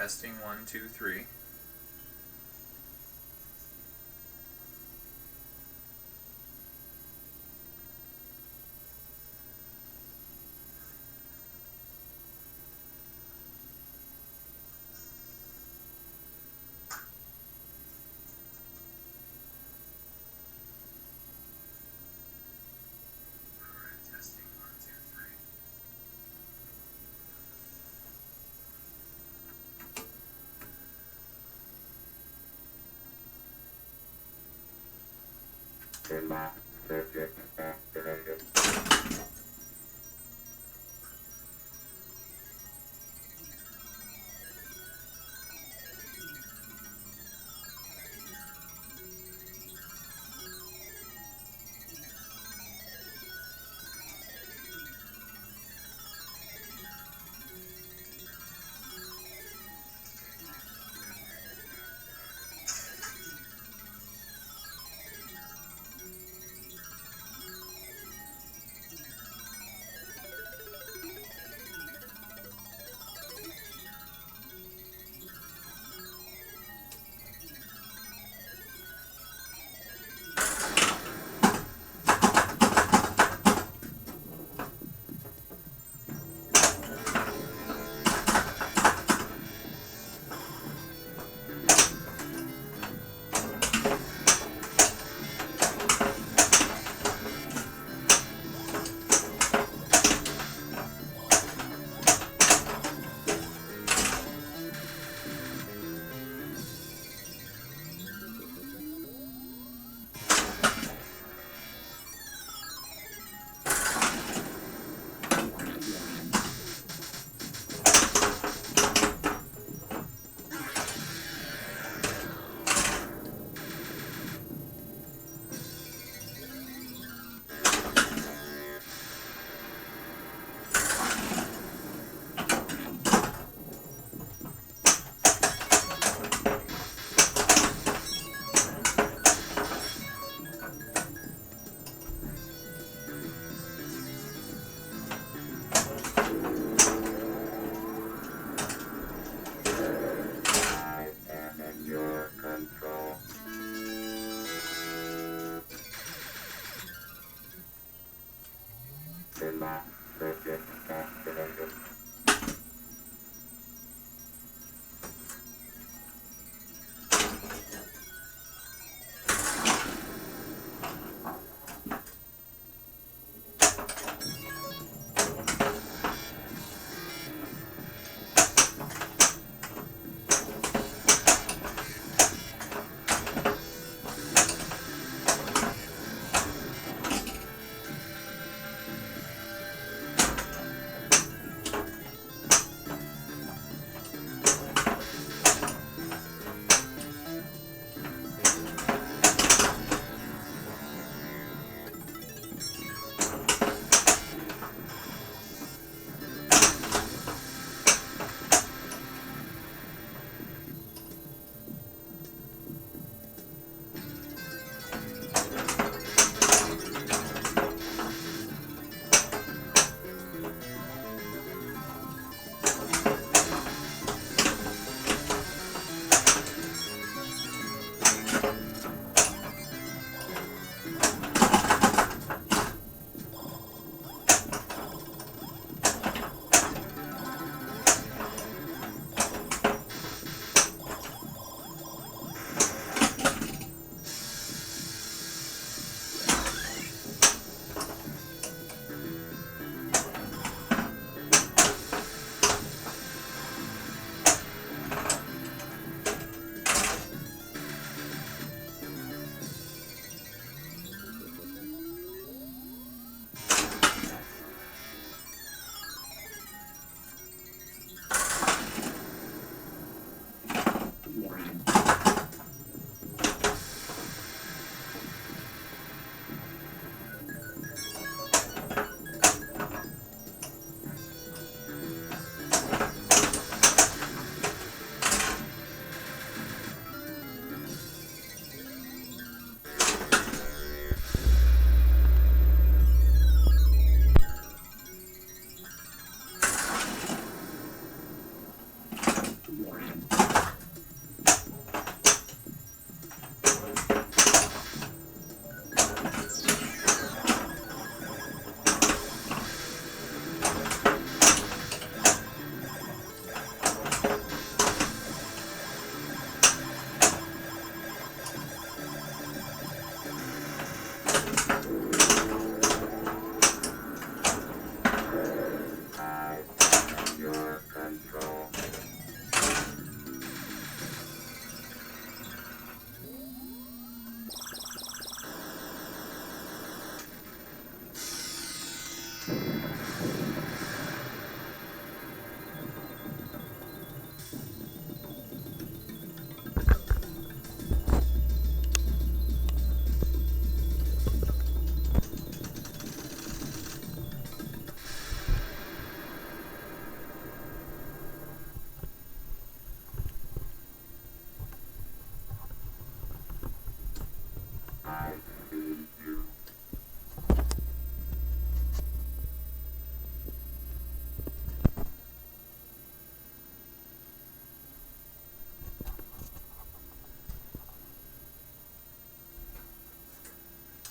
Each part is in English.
testing 1, 2, 3. Pinball circuit activated.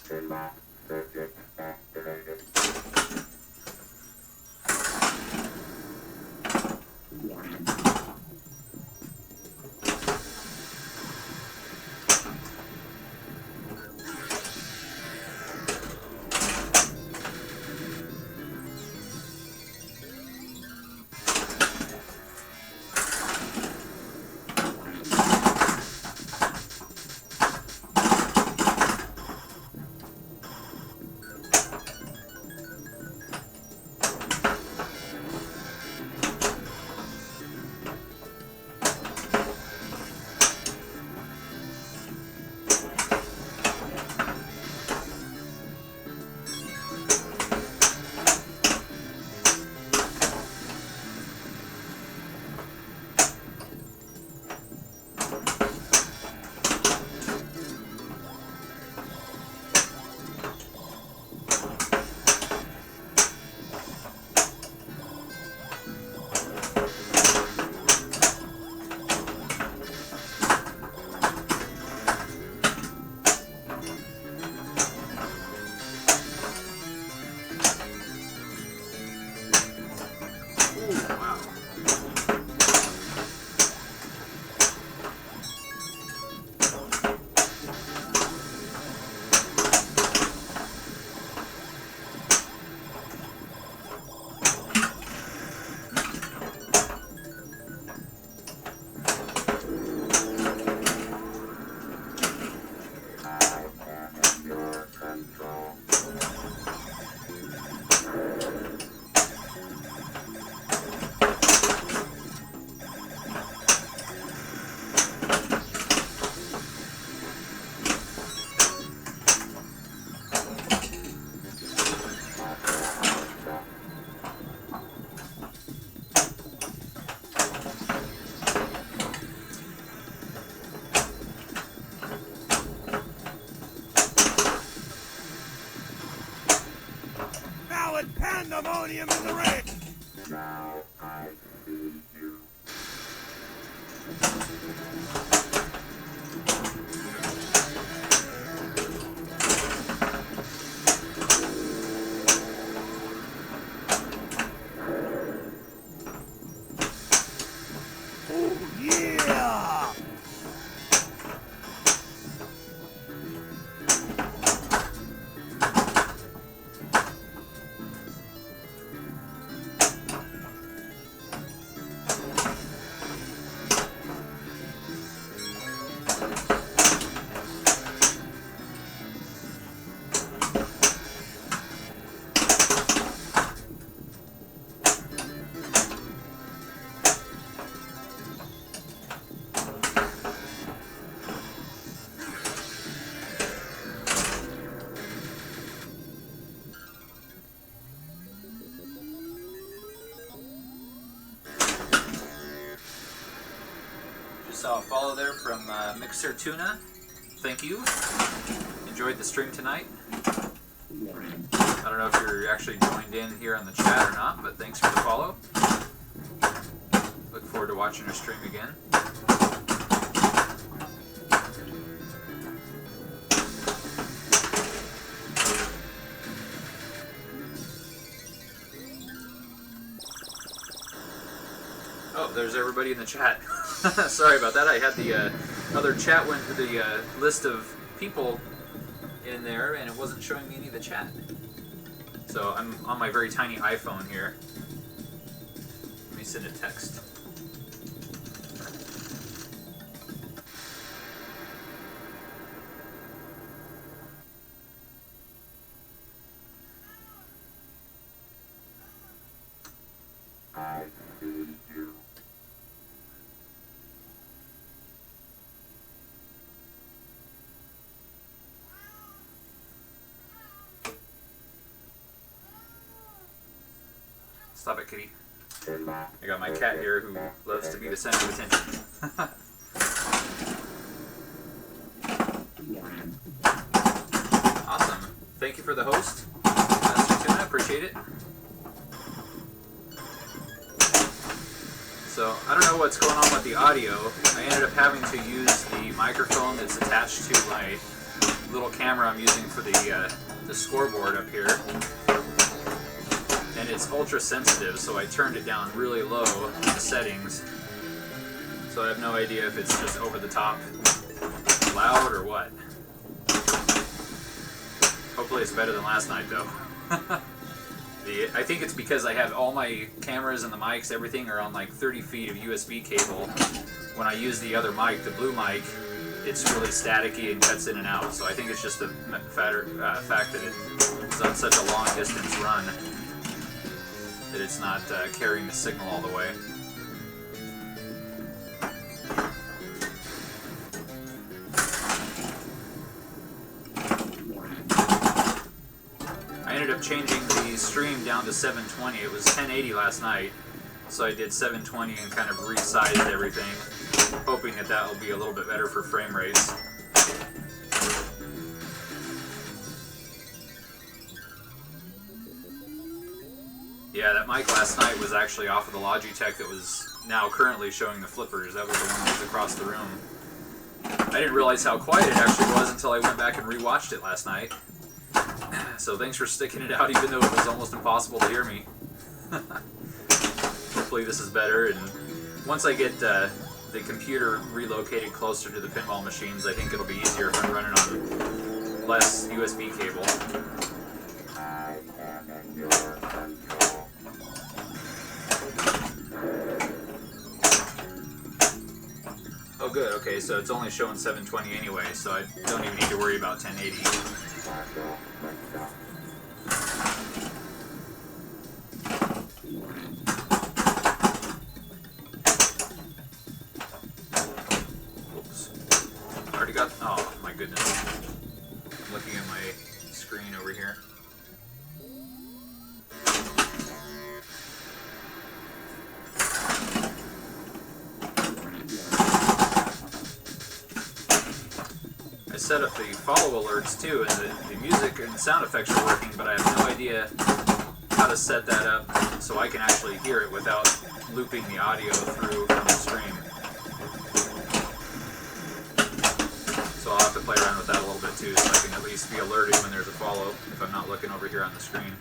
Pinball circuit activated. Pandemonium in the ring! Now I see you. Oh, yeah! Saw a follow there from Mixer Tuna. Thank you. Enjoyed the stream tonight. I don't know if you're actually joined in here on the chat or not, but thanks for the follow. Look forward to watching your stream again. Oh, there's everybody in the chat. Sorry about that. I had the other chat went to the list of people in there, and it wasn't showing me any of the chat. So I'm on my very tiny iPhone here. Let me send a text. I see you. Stop it, kitty. Pinball. I got my cat here who loves to be the center of attention. Awesome. Thank you for the host, Master Tuna. Appreciate it. So, I don't know what's going on with the audio. I ended up having to use the microphone that's attached to my little camera I'm using for the scoreboard up here, and it's ultra sensitive, so I turned it down really low in the settings. So I have no idea if it's just over the top loud or what. Hopefully it's better than last night though. I think it's because I have all my cameras and the mics, everything are on like 30 feet of USB cable. When I use the other mic, the blue mic, it's really staticky and cuts in and out. So I think it's just the fact that it's on such a long distance run that it's not carrying the signal all the way. I ended up changing the stream down to 720. It was 1080 last night, so I did 720 and kind of resized everything, hoping that that will be a little bit better for frame rates. Yeah, that mic last night was actually off of the Logitech that was now currently showing the flippers. That was the one that was across the room. I didn't realize how quiet it actually was until I went back and rewatched it last night. So thanks for sticking it out even though it was almost impossible to hear me. Hopefully this is better, and once I get the computer relocated closer to the pinball machines, I think it'll be easier if I'm running on less USB cable. I am in your control. Oh good, okay, so it's only showing 720 anyway, so I don't even need to worry about 1080. Oops. Already got, oh my goodness. I'm looking at my screen over here. I set up the follow alerts too, and the music and sound effects are working, but I have no idea how to set that up so I can actually hear it without looping the audio through from the stream. So I'll have to play around with that a little bit too, so I can at least be alerted when there's a follow if I'm not looking over here on the screen.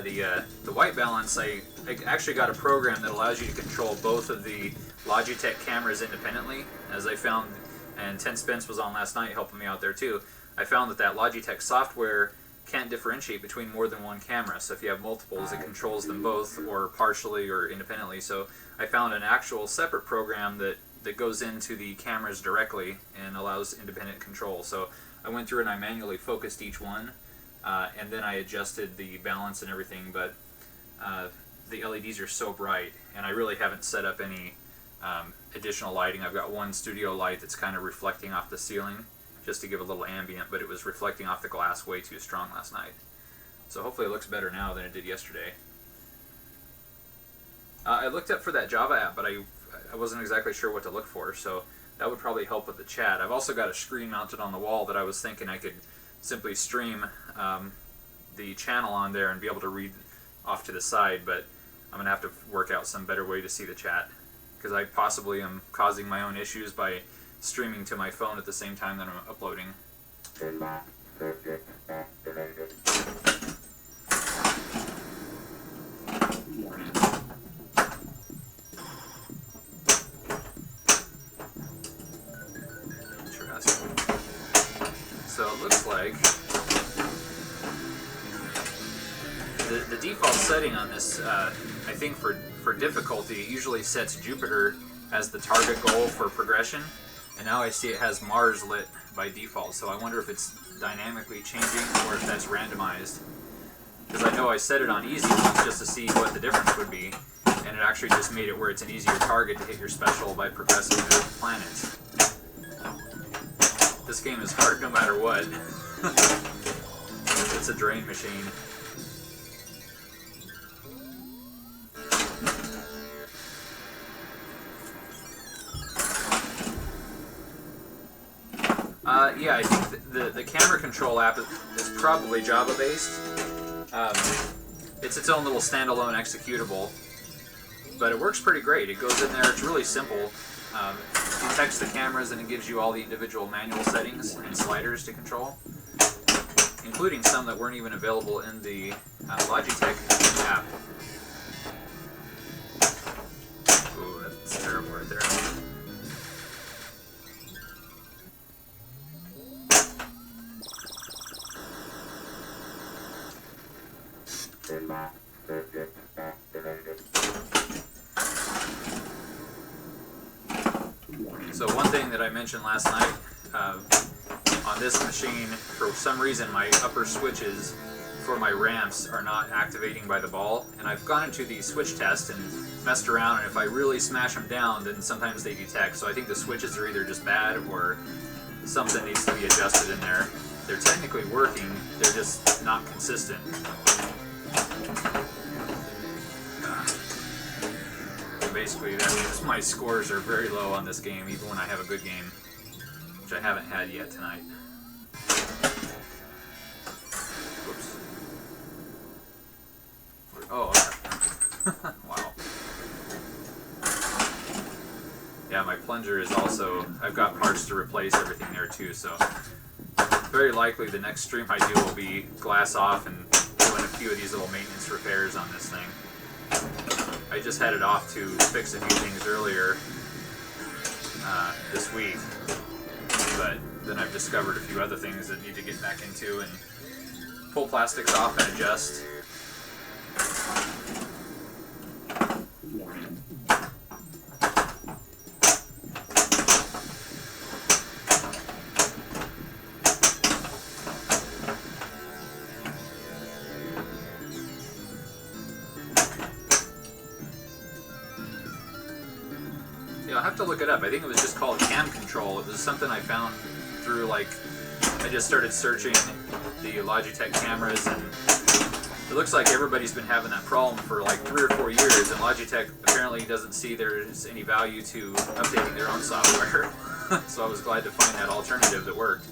Yeah, the white balance, I actually got a program that allows you to control both of the Logitech cameras independently, as I found, and 10 Spence was on last night helping me out there too. I found that Logitech software can't differentiate between more than one camera, so if you have multiples it controls them both or partially or independently. So I found an actual separate program that goes into the cameras directly and allows independent control. So I went through and I manually focused each one. And then I adjusted the balance and everything, but the LEDs are so bright, and I really haven't set up any additional lighting. I've got one studio light that's kind of reflecting off the ceiling, just to give a little ambient, but it was reflecting off the glass way too strong last night. So hopefully it looks better now than it did yesterday. I looked up for that Java app, but I wasn't exactly sure what to look for, so that would probably help with the chat. I've also got a screen mounted on the wall that I was thinking I could simply stream the channel on there and be able to read off to the side, but I'm going to have to work out some better way to see the chat, because I possibly am causing my own issues by streaming to my phone at the same time that I'm uploading. Pinball circuit activated. Interesting. So it looks like the default setting on this, I think for difficulty, it usually sets Jupiter as the target goal for progression, and now I see it has Mars lit by default, so I wonder if it's dynamically changing or if that's randomized. Because I know I set it on easy once just to see what the difference would be, and it actually just made it where it's an easier target to hit your special by progressing through planets. This game is hard no matter what. It's a drain machine. Yeah, I think the camera control app is probably Java based. It's its own little standalone executable, but it works pretty great. It goes in there, it's really simple. It detects the cameras and it gives you all the individual manual settings and sliders to control, including some that weren't even available in the Logitech app. Ooh, that's terrible right there. Pinball circuit activated. So one thing that I mentioned last night, on this machine, for some reason my upper switches for my ramps are not activating by the ball, and I've gone into the switch test and messed around, and if I really smash them down, then sometimes they detect. So I think the switches are either just bad or something needs to be adjusted in there. They're technically working, they're just not consistent. Basically, that means my scores are very low on this game, even when I have a good game, which I haven't had yet tonight. Whoops. Oh, okay. Wow. Yeah, my plunger is also, I've got parts to replace everything there too, so very likely the next stream I do will be glass off and doing a few of these little maintenance repairs on this thing. I just had it off to fix a few things earlier this week, but then I've discovered a few other things that need to get back into and pull plastics off and adjust. I'll have to look it up. I think it was just called cam control. It was something I found through, like, I just started searching the Logitech cameras, and it looks like everybody's been having that problem for like 3 or 4 years, and Logitech apparently doesn't see there's any value to updating their own software. So I was glad to find that alternative that worked.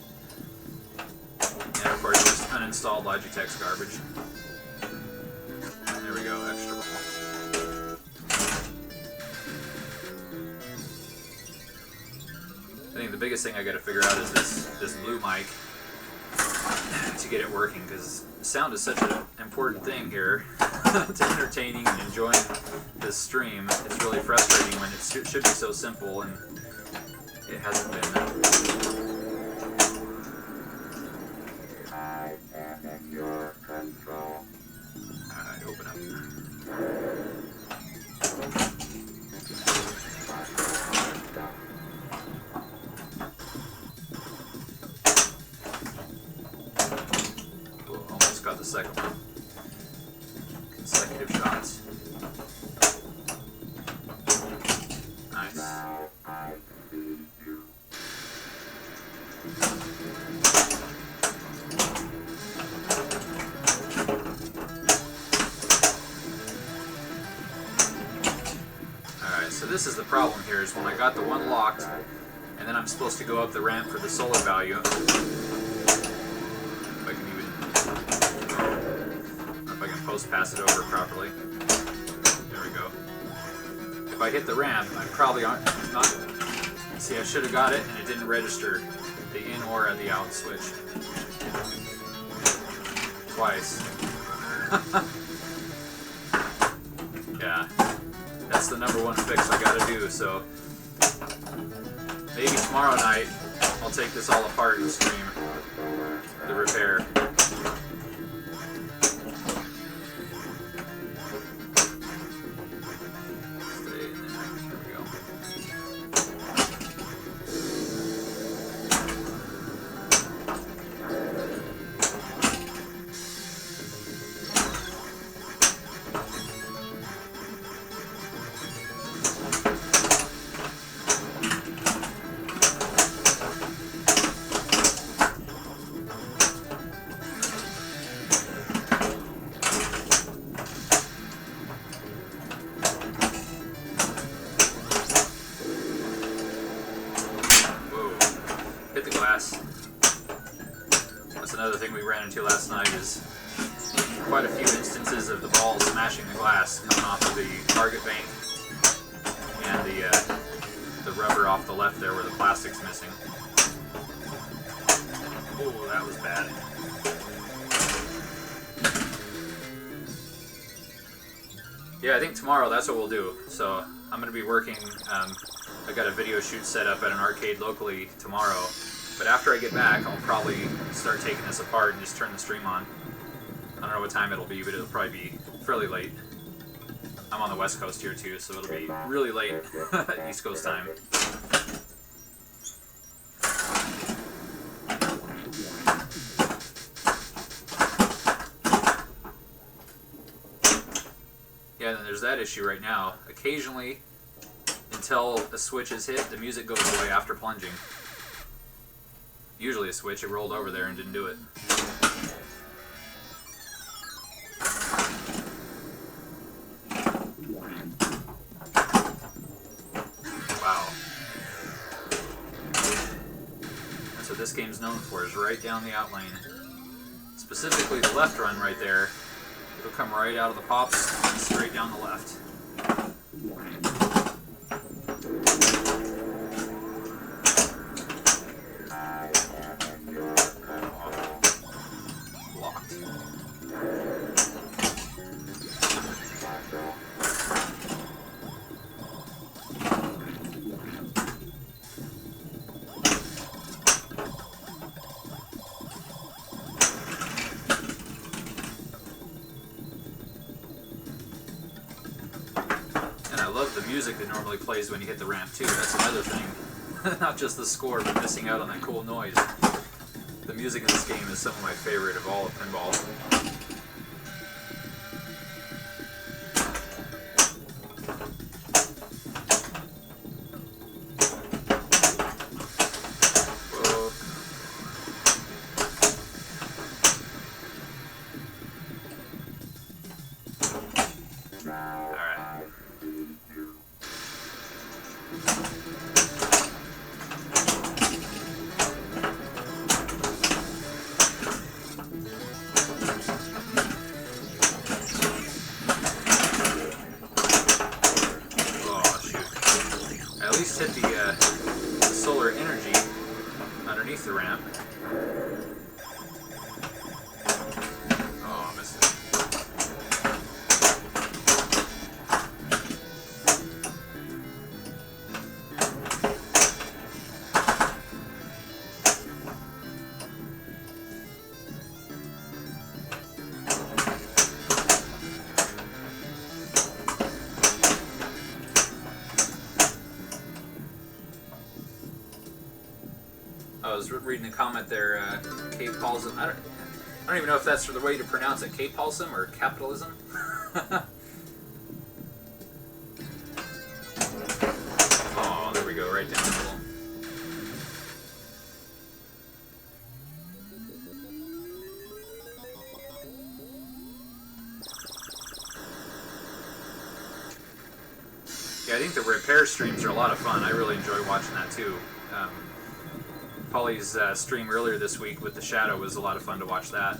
And of course, just uninstalled Logitech's garbage. There we go, extra ball. I think the biggest thing I got to figure out is this blue mic to get it working, because sound is such an important thing here to entertaining and enjoying this stream. It's really frustrating when it should be so simple and it hasn't been. I am in your control. Alright, open up. Almost got the second one. Consecutive shots. Nice. Now I see you. Alright, so this is the problem here, is when I got the one locked, and then I'm supposed to go up the ramp for the solar value. If I can post pass it over properly. There we go. If I hit the ramp, I probably aren't not. See, I should have got it, and it didn't register the in or the out switch. Twice. Yeah, that's the #1 fix I gotta do. So maybe tomorrow night I'll take this all apart and stream the repair. into last night is quite a few instances of the ball smashing the glass coming off of the target bank and the rubber off the left there where the plastic's missing. Oh, that was bad. Yeah, I think tomorrow that's what we'll do. So I'm going to be working, I got a video shoot set up at an arcade locally tomorrow. But after I get back, I'll probably start taking this apart and just turn the stream on. I don't know what time it'll be, but it'll probably be fairly late. I'm on the West Coast here too, so it'll be really late East Coast time. Yeah, and then there's that issue right now. Occasionally, until a switch is hit, the music goes away after plunging. Usually a switch, it rolled over there and didn't do it. Wow. That's what this game's known for, is right down the outlane. Specifically the left run right there. It'll come right out of the pops and straight down the left. Music that normally plays when you hit the ramp too. That's another thing. Not just the score, but missing out on that cool noise. The music in this game is some of my favorite of all of Pinball. Hit the solar energy underneath the ramp. Oh, I missed it. I was reading a comment there. Kate Paulson. I don't even know if that's the way to pronounce it. Kate Paulson or capitalism. Oh, there we go, right down the middle. Yeah, I think the repair streams are a lot of fun. I really enjoy watching that too. Polly's stream earlier this week with the Shadow was a lot of fun to watch that.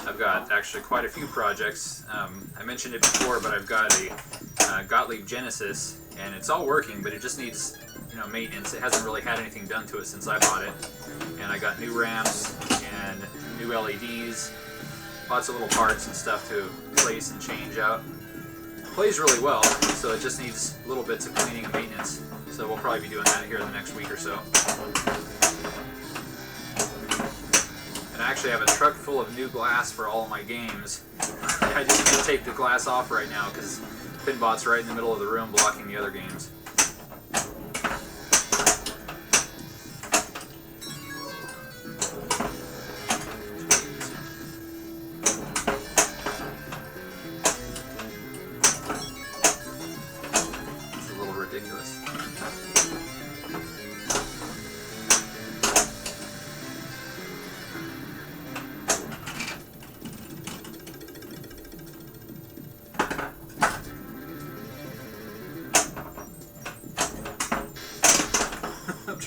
I've got actually quite a few projects. I mentioned it before, but I've got a Gottlieb Genesis, and it's all working, but it just needs, maintenance. It hasn't really had anything done to it since I bought it. And I got new ramps and new LEDs. Lots of little parts and stuff to place and change out. It plays really well, so it just needs little bits of cleaning and maintenance. So we'll probably be doing that here in the next week or so. And I actually have a truck full of new glass for all of my games. I just can't take the glass off right now because Pinbot's right in the middle of the room blocking the other games.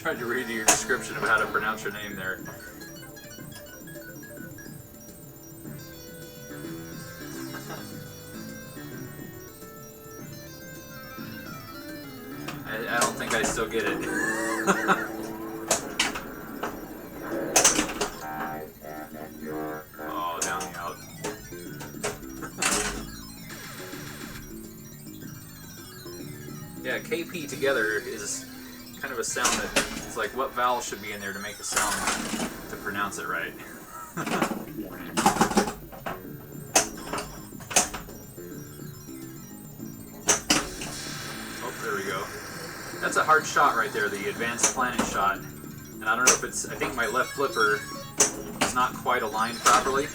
Tried to read your description of how to pronounce your name there. I don't think I still get it. Oh, down the out. Yeah, KP together is kind of a sound that it's like what vowel should be in there to make a sound to pronounce it right. Oh, there we go. That's a hard shot right there, the advanced planet shot. And I don't know if it's, I think my left flipper is not quite aligned properly.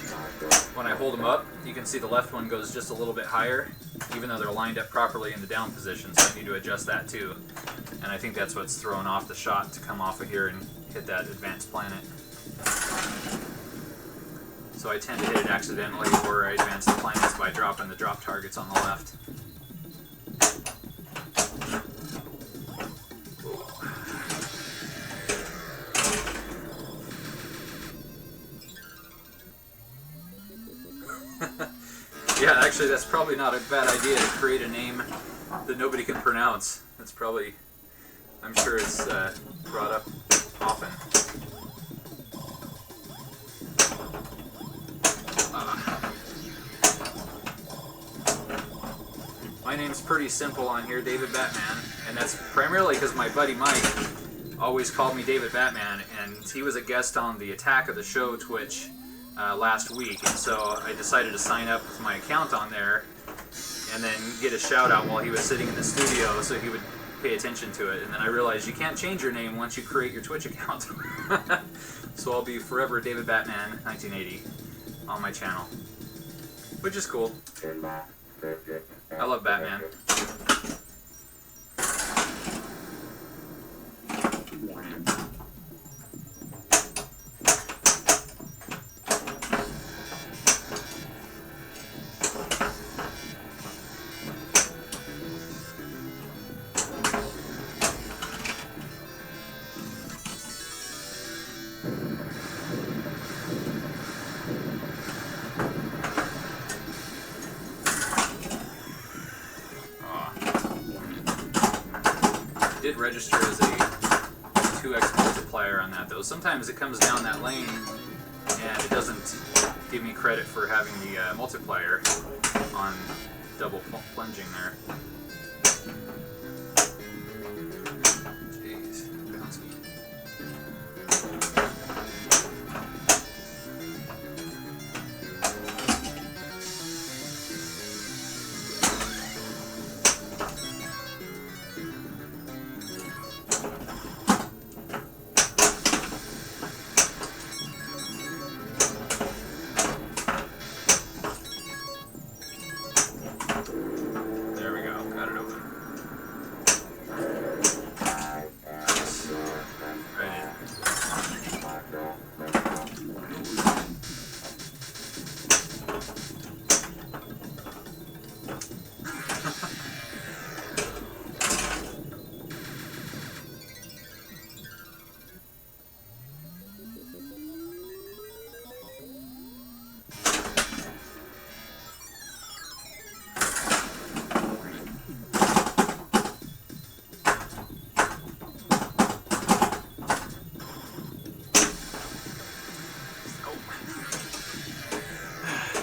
When I hold them up, you can see the left one goes just a little bit higher, even though they're lined up properly in the down position, so I need to adjust that too. And I think that's what's throwing off the shot to come off of here and hit that advanced planet. So I tend to hit it accidentally, or I advance the planets by dropping the drop targets on the left. Yeah, actually that's probably not a bad idea to create a name that nobody can pronounce. That's probably, I'm sure it's brought up often. My name's pretty simple on here, David Batman, and that's primarily because my buddy Mike always called me David Batman, and he was a guest on the Attack of the Show Twitch last week, and so I decided to sign up with my account on there and then get a shout out while he was sitting in the studio so he would pay attention to it. And then I realized you can't change your name once you create your Twitch account. So I'll be forever David Batman 1980 on my channel, which is cool. I love Batman. Did register as a 2x multiplier on that though. Sometimes it comes down that lane and it doesn't give me credit for having the multiplier on double plunging there. Jeez, bouncy.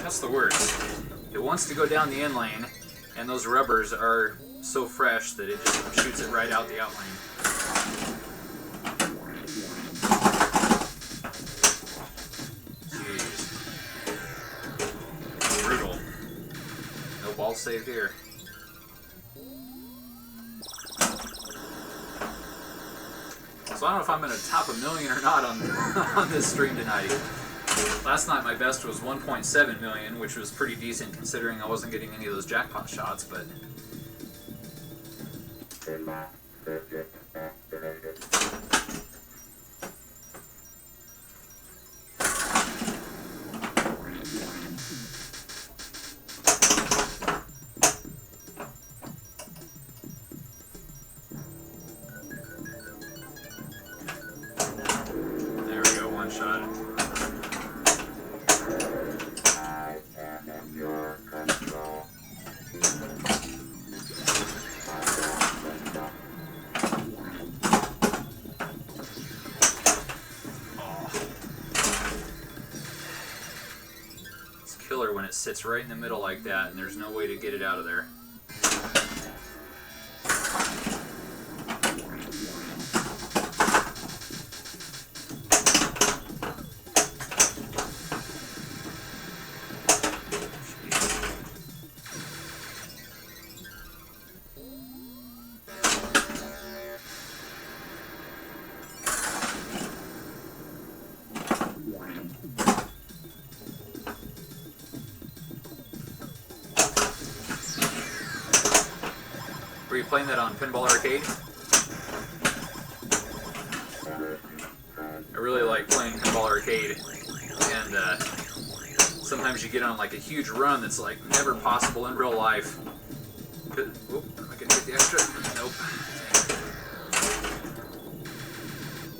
That's the worst. It wants to go down the in lane, and those rubbers are so fresh that it just shoots it right out the out lane. Jeez. Brutal. No ball save here. So I don't know if I'm going to top 1,000,000 or not on, on this stream tonight. Last night my best was 1.7 million, which was pretty decent considering I wasn't getting any of those jackpot shots, but... sits right in the middle like that, and there's no way to get it out of there. Were you playing that on Pinball Arcade? I really like playing Pinball Arcade, and sometimes you get on like a huge run that's like never possible in real life. Oop, am I gonna get the extra? Nope.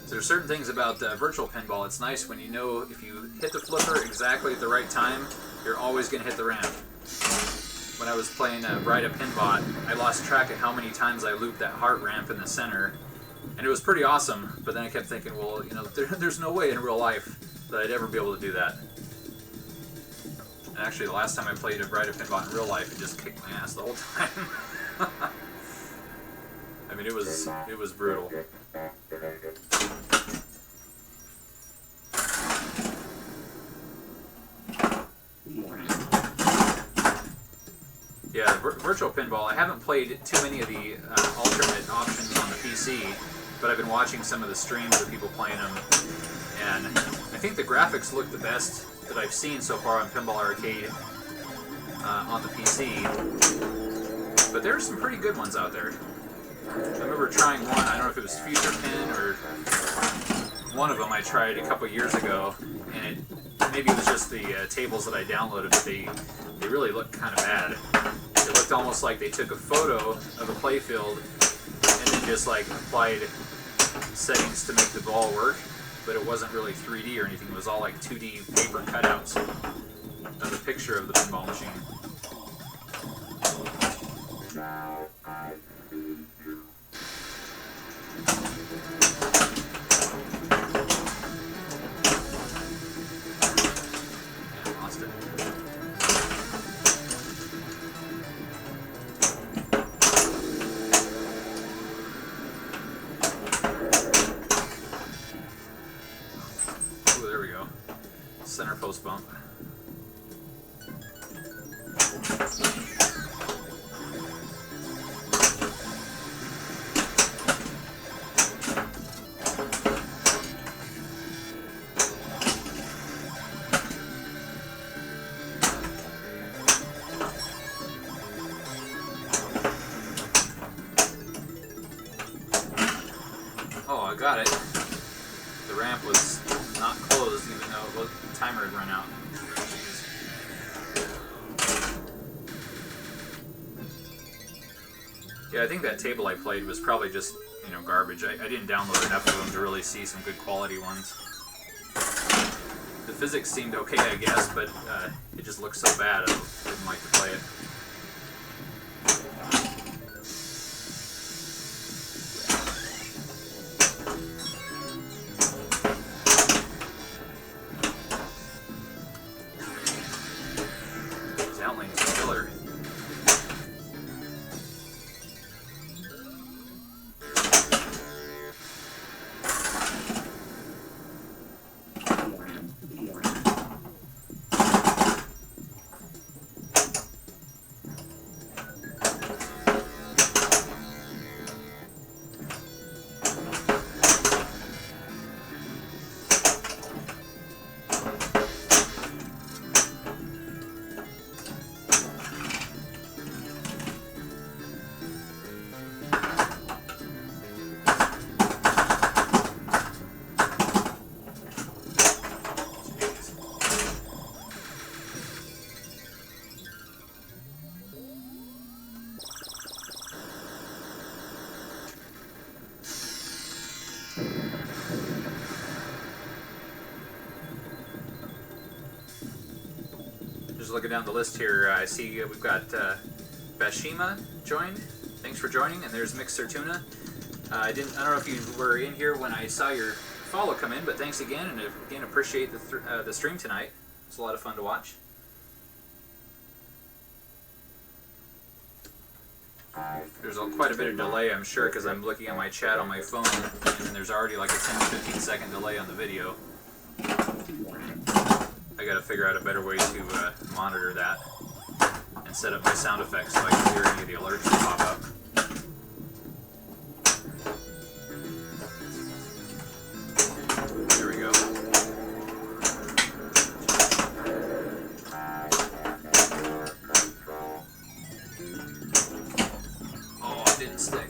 So there's certain things about virtual pinball. It's nice when you know if you hit the flipper exactly at the right time, you're always gonna hit the ramp. When I was playing Bride of Pinbot, I lost track of how many times I looped that heart ramp in the center, and it was pretty awesome, but then I kept thinking, well, you know, there's no way in real life that I'd ever be able to do that. And actually, the last time I played a Bride of Pinbot in real life, it just kicked my ass the whole time. I mean, it was brutal. Yeah, virtual pinball. I haven't played too many of the alternate options on the PC, but I've been watching some of the streams of people playing them, and I think the graphics look the best that I've seen so far on Pinball Arcade on the PC. But there are some pretty good ones out there. I remember trying one. I don't know if it was Future Pin or one of them I tried a couple years ago, and maybe it was just the tables that I downloaded, but they really looked kind of bad. It looked almost like they took a photo of a playfield and then just like applied settings to make the ball work, but it wasn't really 3D or anything. It was all like 2D paper cutouts of the picture of the pinball machine. Now I see you. Yeah, I lost it. Ooh, there we go. Center post bump. Oh, I got it. The ramp was not closed even though the timer had run out. Yeah, I think that table I played was probably just, you know, garbage. I didn't download enough of them to really see some good quality ones. The physics seemed okay, I guess, but it just looked so bad I didn't like to play it. These outlines are killer. Just looking down the list here, I see we've got Bashima joined. Thanks for joining, and there's Mixer Tuna. I don't know if you were in here when I saw your follow come in, but thanks again, and again appreciate the stream tonight. It's a lot of fun to watch. There's quite a bit of delay, I'm sure, because I'm looking at my chat on my phone, and there's already like a 10 to 15 second delay on the video. I gotta figure out a better way to monitor that and set up my sound effects so I can hear any of the alerts that pop up. There we go. Oh, it didn't stick.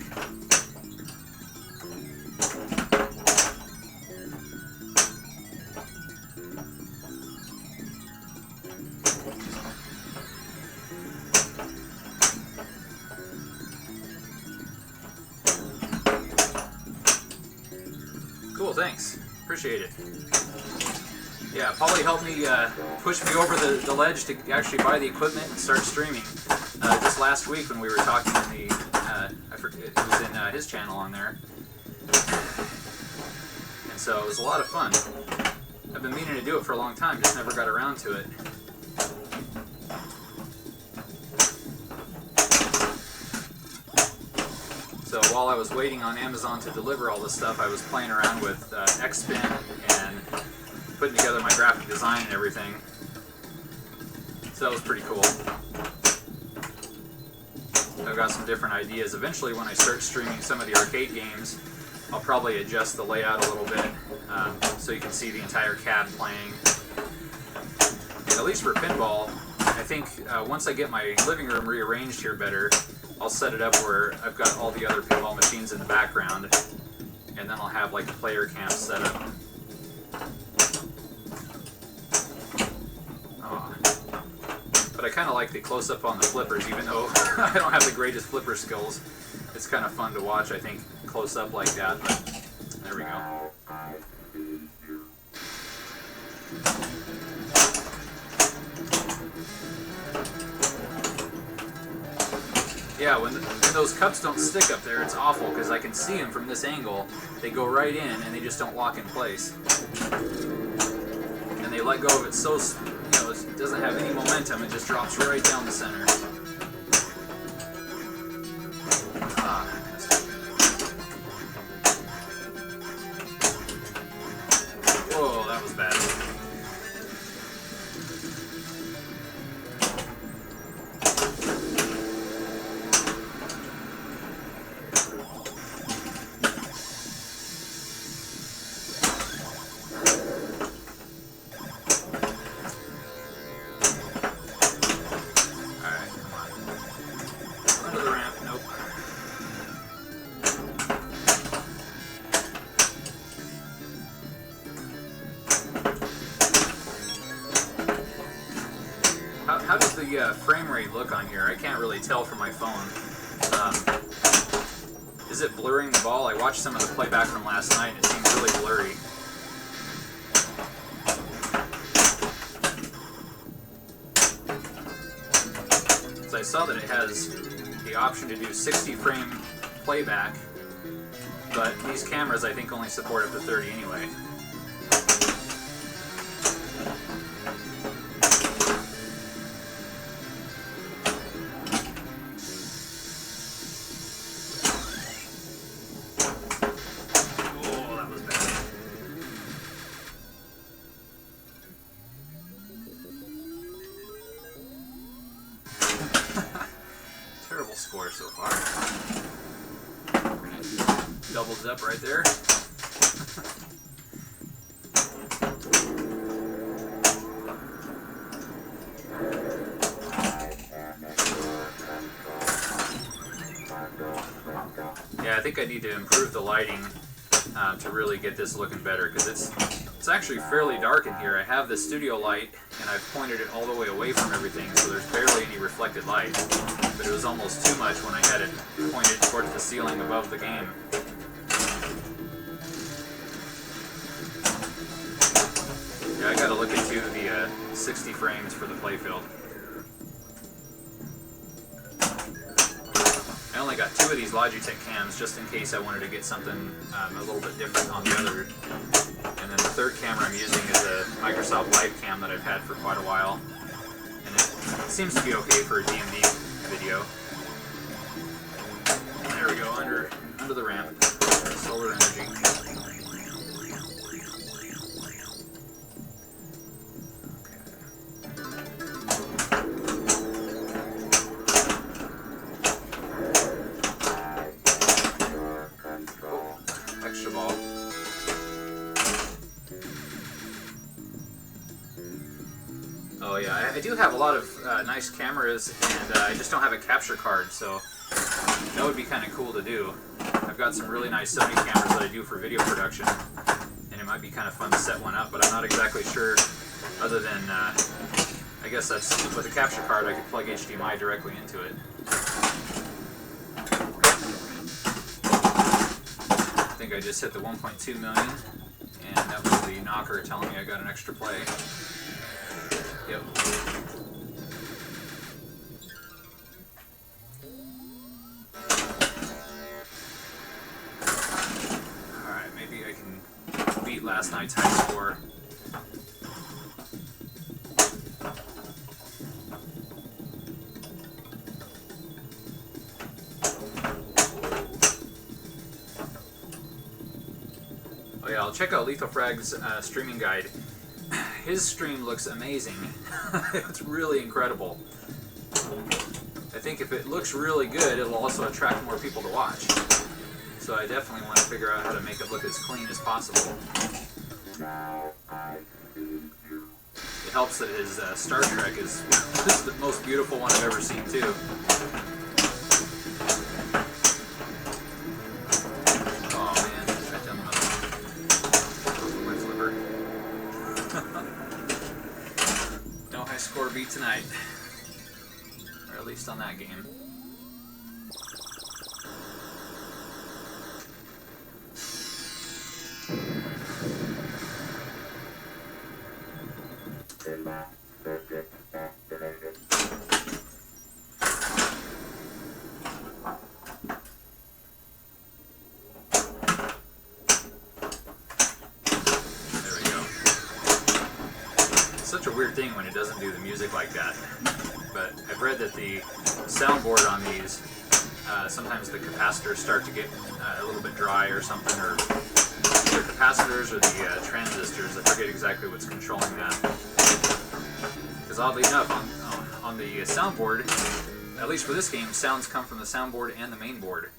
Cool, thanks. Appreciate it. Yeah, Polly helped me push me over the ledge to actually buy the equipment and start streaming. Just last week when we were talking in the, I forget, it was in his channel on there. And so it was a lot of fun. I've been meaning to do it for a long time, just never got around to it. So while I was waiting on Amazon to deliver all this stuff, I was playing around with Xspin and putting together my graphic design and everything. So that was pretty cool. I've got some different ideas. Eventually, when I start streaming some of the arcade games, I'll probably adjust the layout a little bit so you can see the entire CAD playing. And at least for Pinball, I think once I get my living room rearranged here better, I'll set it up where I've got all the other pinball machines in the background, and then I'll have like a player cam set up. But I kind of like the close-up on the flippers, even though I don't have the greatest flipper skills. It's kind of fun to watch, I think, close-up like that, but there we go. Yeah, when those cups don't stick up there, it's awful, because I can see them from this angle. They go right in, and they just don't lock in place. And they let go of it so, it doesn't have any momentum, it just drops right down the center. Whoa, that was bad. How does the frame rate look on here? I can't really tell from my phone. Is it blurring the ball? I watched some of the playback from last night and it seems really blurry. So I saw that it has the option to do 60 frame playback, but these cameras I think only support up to 30 anyway. Terrible score so far. Doubles up right there. Yeah, I think I need to improve the lighting to really get this looking better, because it's actually fairly dark in here. I have the studio light and I've pointed it all the way away from everything, so there's barely any reflected light. But it was almost too much when I had it pointed towards the ceiling above the game. Yeah, I gotta look into the 60 frames for the playfield. I only got 2 of these Logitech cams just in case I wanted to get something a little bit different on the other. And then the third camera I'm using is a Microsoft Live Cam that I've had for quite a while. And it seems to be okay for a DMV video. we go, under the ramp. Solar energy. Extra ball. Oh yeah, I do have a lot of nice cameras, and I just don't have a capture card, so that would be kind of cool to do. I've got some really nice Sony cameras that I do for video production, and it might be kind of fun to set one up, but I'm not exactly sure, other than, I guess that's, with a capture card I could plug HDMI directly into it. I think I just hit the 1.2 million, and that was the knocker telling me I got an extra play. Yep. Alright, maybe I can beat last night's high score. Oh yeah, I'll check out Lethal Frag's streaming guide. His stream looks amazing. It's really incredible. I think if it looks really good, it'll also attract more people to watch. So I definitely want to figure out how to make it look as clean as possible. It helps that his Star Trek is the most beautiful one I've ever seen too. Oh man, I done my flipper. No high score beat tonight. Or at least on that game. Such a weird thing when it doesn't do the music like that. But I've read that the soundboard on these, sometimes the capacitors start to get a little bit dry or something, or either capacitors or the transistors. I forget exactly what's controlling that. Because oddly enough, on the soundboard, at least for this game, sounds come from the soundboard and the main board.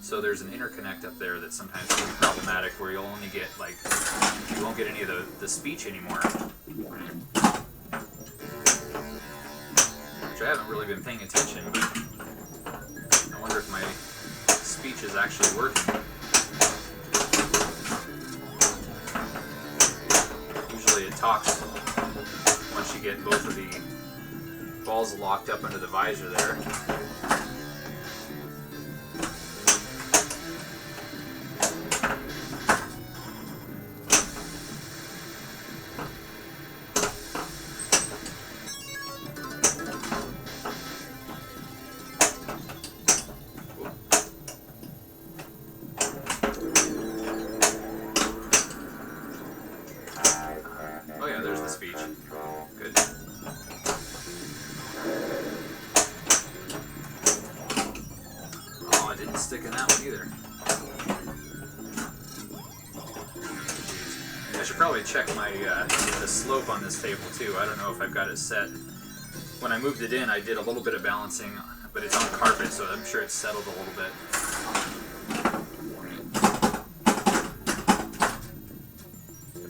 So there's an interconnect up there that sometimes can be problematic, where you'll only get, like, you won't get any of the speech anymore. Which I haven't really been paying attention. I wonder if my speech is actually working. Usually it talks once you get both of the balls locked up under the visor there. Oh yeah, there's the speech. Good. Oh, I didn't stick in that one either. I should probably check my the slope on this table too. I don't know if I've got it set. When I moved it in, I did a little bit of balancing, but it's on carpet, so I'm sure it's settled a little bit.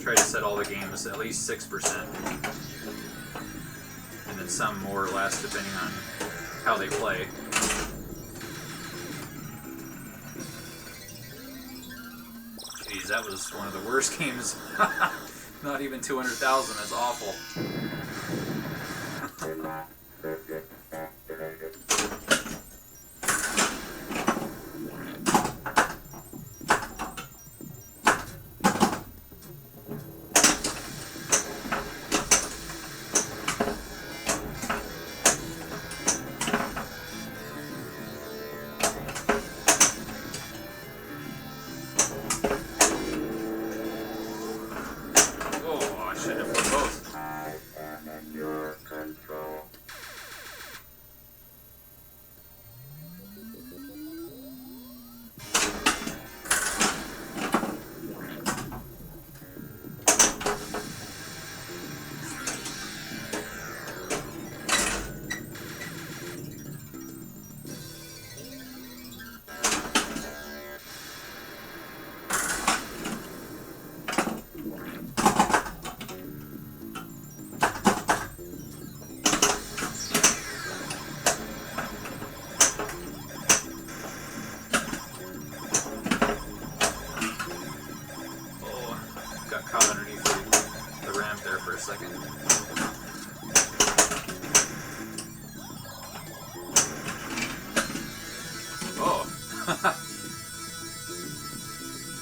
Try to set all the games at least 6%, and then some more or less depending on how they play. Jeez, that was one of the worst games. Not even 200,000, that's awful.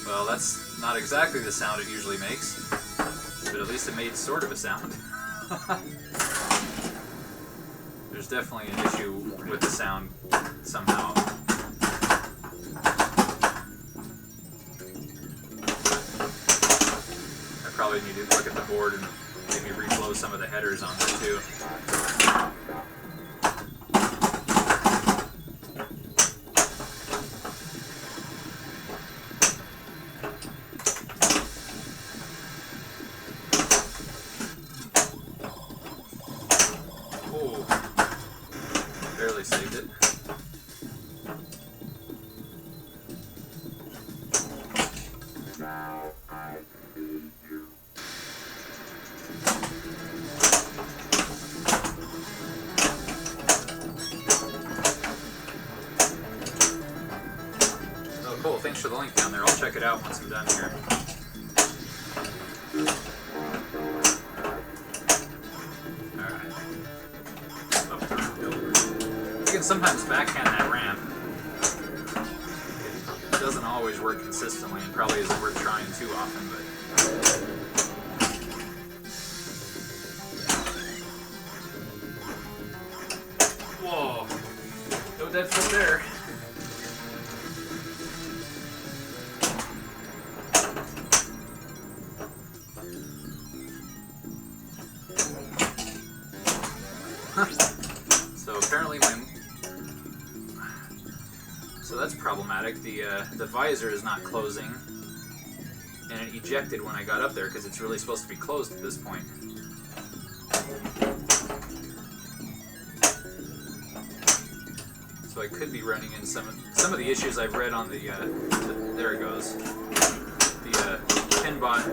Well, that's not exactly the sound it usually makes, but at least it made sort of a sound. There's definitely an issue with the sound somehow. I probably need to look at the board and maybe reflow some of the headers on there too. Oh, barely saved it. Now I see you. Oh, cool. Thanks for the link down there. I'll check it out once I'm done here. Alright. You can sometimes backhand that ramp. It doesn't always work consistently and probably isn't worth trying too often, but... Whoa! No dead foot there. So apparently so that's problematic. The visor is not closing, and it ejected when I got up there because it's really supposed to be closed at this point. So I could be running in some of the issues I've read on the there it goes, the Pinball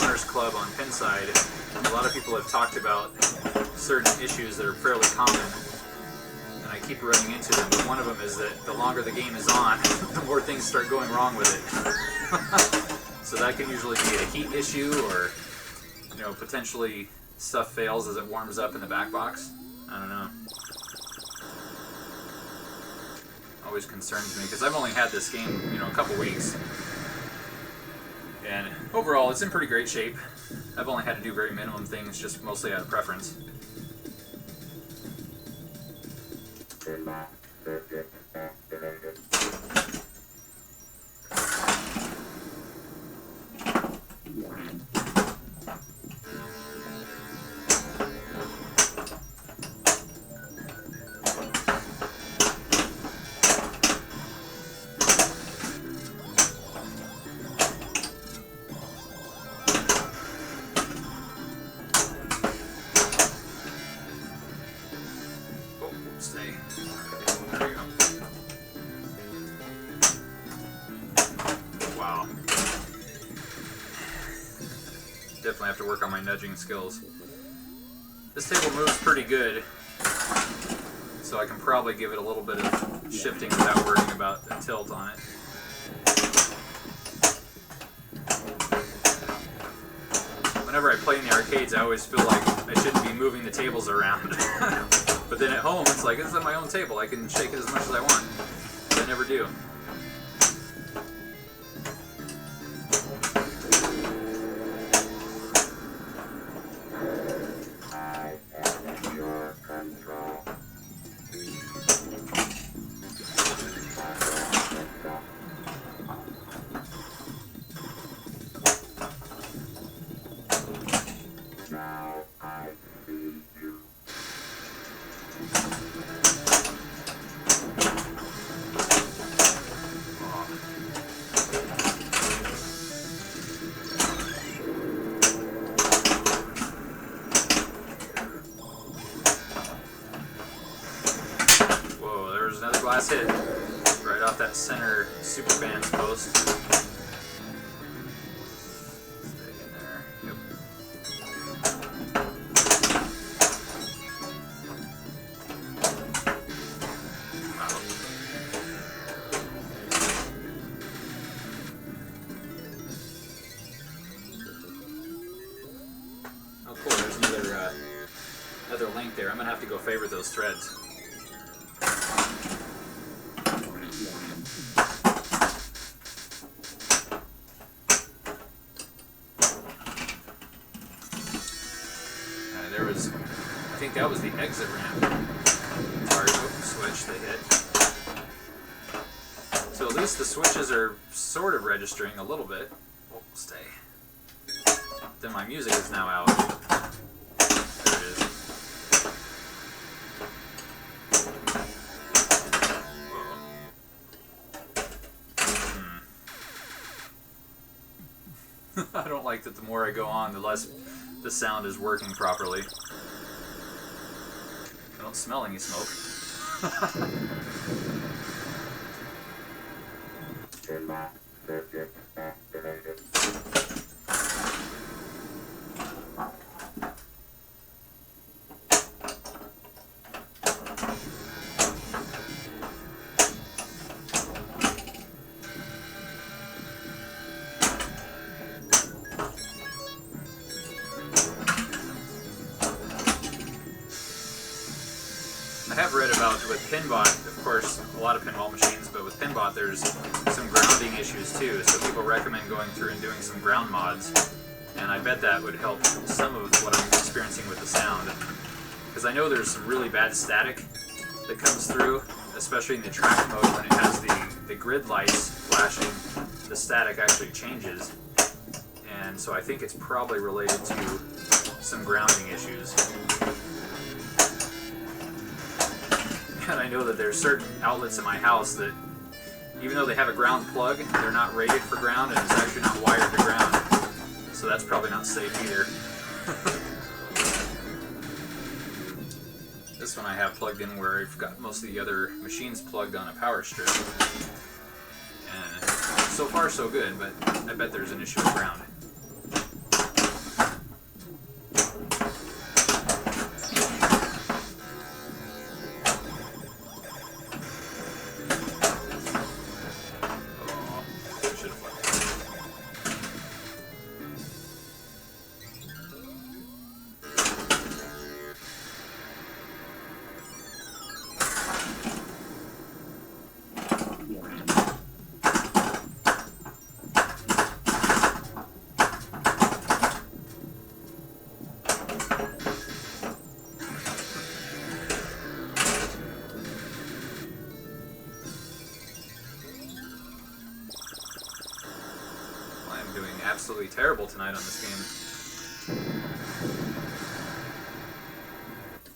Owners Club on Pinside. A lot of people have talked about certain issues that are fairly common, and I keep running into them. But one of them is that the longer the game is on, the more things start going wrong with it. So that can usually be a heat issue, or potentially stuff fails as it warms up in the back box. I don't know. Always concerns me because I've only had this game, a couple weeks, and overall it's in pretty great shape. I've only had to do very minimum things, just mostly out of preference. Circuit activated. Stay. There you go. Wow. Definitely have to work on my nudging skills. This table moves pretty good, so I can probably give it a little bit of shifting without worrying about the tilt on it. Whenever I play in the arcades, I always feel like I shouldn't be moving the tables around. But then at home, it's like, this is my own table. I can shake it as much as I want. But I never do. I am in your control. Now I see you. Whoa, there was another glass hit right off that center super band's post. Stay in there. Yep. Wow. Oh, cool. There's another link there. I'm gonna have to go favorite those threads. think that was the exit ramp. Target switch they hit. So at least the switches are sort of registering a little bit. Oh, stay. Then my music is now out. There it is. I don't like that the more I go on, the less the sound is working properly. I don't smell any smoke. Pinball circuit activated. I have read about with Pinball, of course, a lot of pinball machines, but with Pinball there's some grounding issues too, so people recommend going through and doing some ground mods, and I bet that would help some of what I'm experiencing with the sound. Because I know there's some really bad static that comes through, especially in the track mode when it has the grid lights flashing, the static actually changes, and so I think it's probably related to some grounding issues. And I know that there's certain outlets in my house that, even though they have a ground plug, they're not rated for ground and it's actually not wired to ground. So that's probably not safe either. This one I have plugged in where I've got most of the other machines plugged on a power strip. And so far so good, but I bet there's an issue with ground. Absolutely terrible tonight on this game.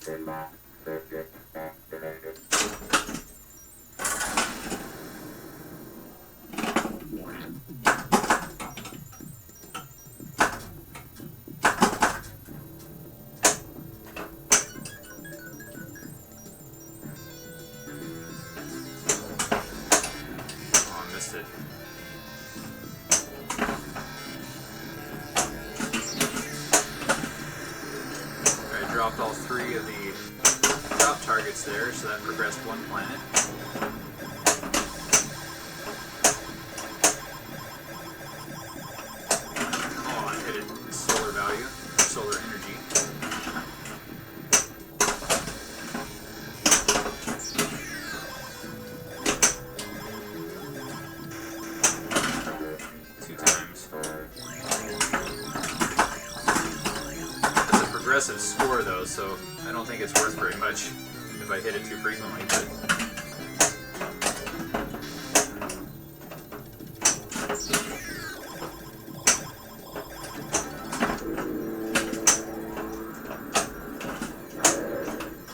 Pinball circuit activated. Oh, I missed it. Dropped all three of the top targets there, so that progressed one planet. Oh, I hit it. Solar value, solar energy. 2 times. Aggressive score though, so I don't think it's worth very much if I hit it too frequently. But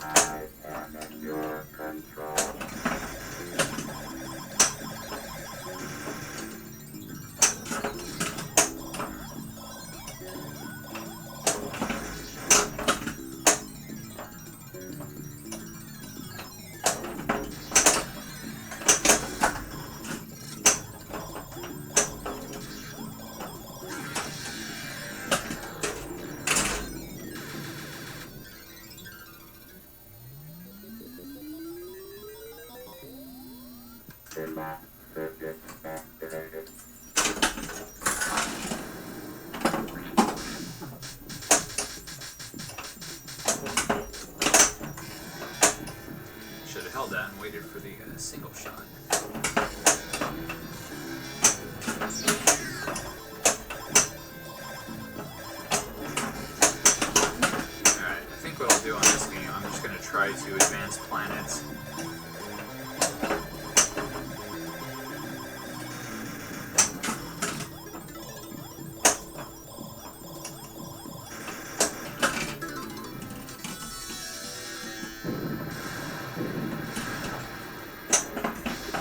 I am in your control. Pinball circuit activated. should have held that and waited for the single shot. Alright, I think what I'll do on this game to advanced planets.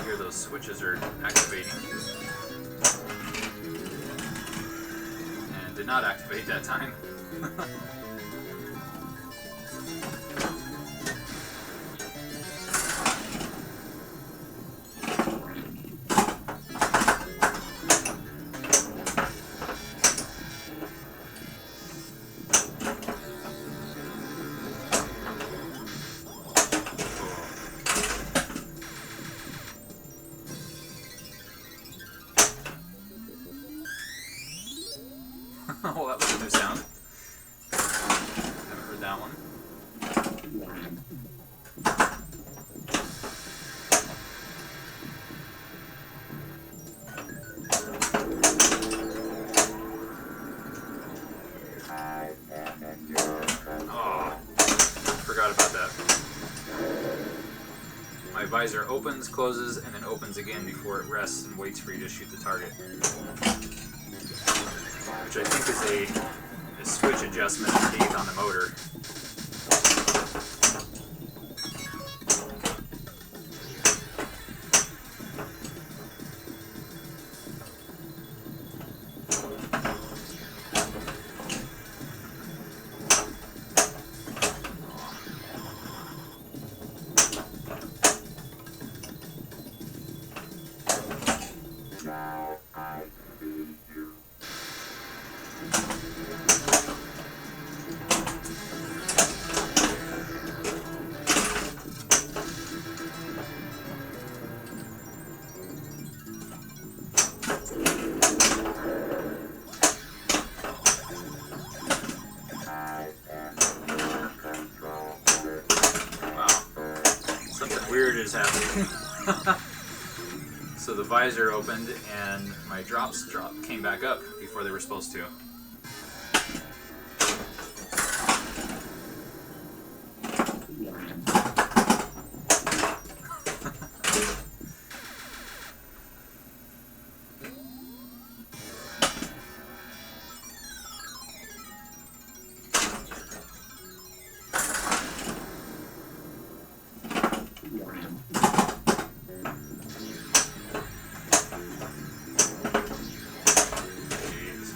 Here those switches are activating. And did not activate that time. Oh, that was a new sound. Haven't heard that one. Oh, forgot about that. My visor opens, closes, and then opens again before it rests and waits for you to shoot the target. Which I think is a switch adjustment underneath on the motor. Now I see you. I am in your control. Wow. Something weird is happening. So the visor opened and my drops came back up before they were supposed to. Jeez.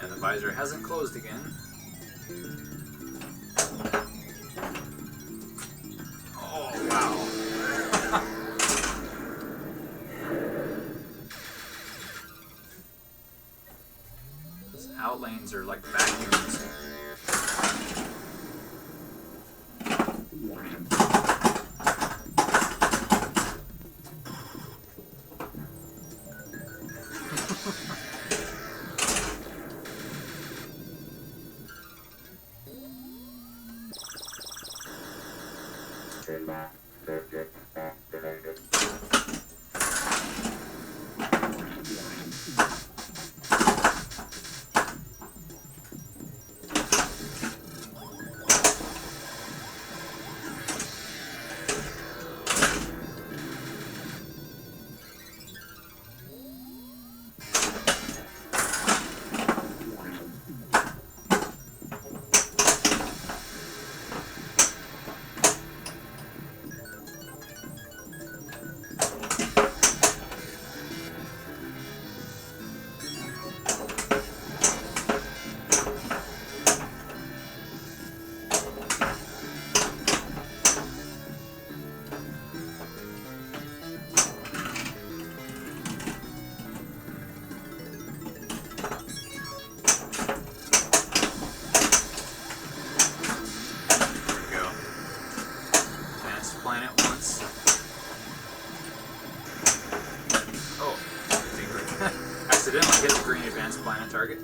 And the visor hasn't closed again. Oh, wow. Those outlanes are like vacuums. Last circuit activated. Planet once. Oh, accidentally hit a green advanced planet target.